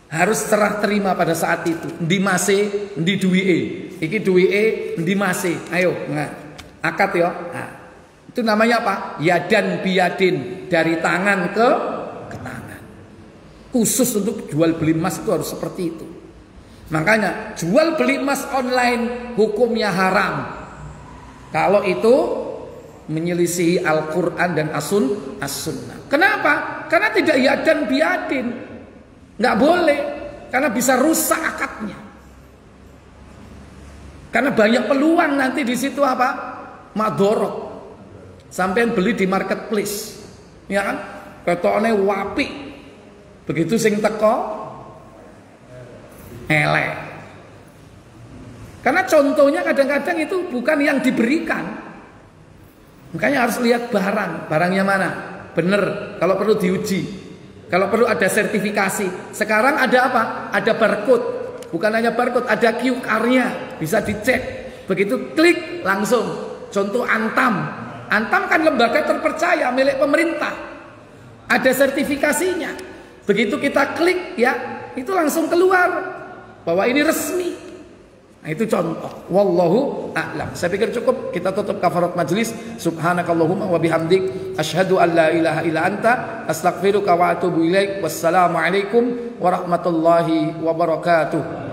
Harus serah terima pada saat itu. Ndi masih, ndi duwike. Iki duwike, ndi masih. Ayo, nah, akad ya. Nah, itu namanya apa? Yadan biadin, dari tangan ke tangan. Khusus untuk jual beli emas itu harus seperti itu. Makanya jual beli emas online hukumnya haram. Kalau itu menyelisihi Al-Quran dan As-Sunnah. Kenapa? Karena tidak yadan biadin. Nggak boleh. Karena bisa rusak akadnya. Karena banyak peluang nanti di situ apa? Madorok. Sampai beli di marketplace. Ya kan? Ketokne wapi. Begitu sing teko elek. Karena contohnya kadang-kadang itu bukan yang diberikan. Makanya harus lihat barangnya mana. Bener, kalau perlu diuji. Kalau perlu ada sertifikasi. Sekarang ada apa? Ada barcode. Bukan hanya barcode, ada QR-nya. Bisa dicek. Begitu klik langsung. Contoh Antam. Antam kan lembaga terpercaya milik pemerintah. Ada sertifikasinya. Begitu kita klik ya, itu langsung keluar bahwa ini resmi. Nah, itu contoh. Wallahu a'lam. Saya pikir cukup. Kita tutup kafarat majlis. Subhanakallahumma wa bihamdik asyhadu an la ilaha illa anta astaghfiruka wa atubu ilaik. Wassalamualaikum warahmatullahi wabarakatuh.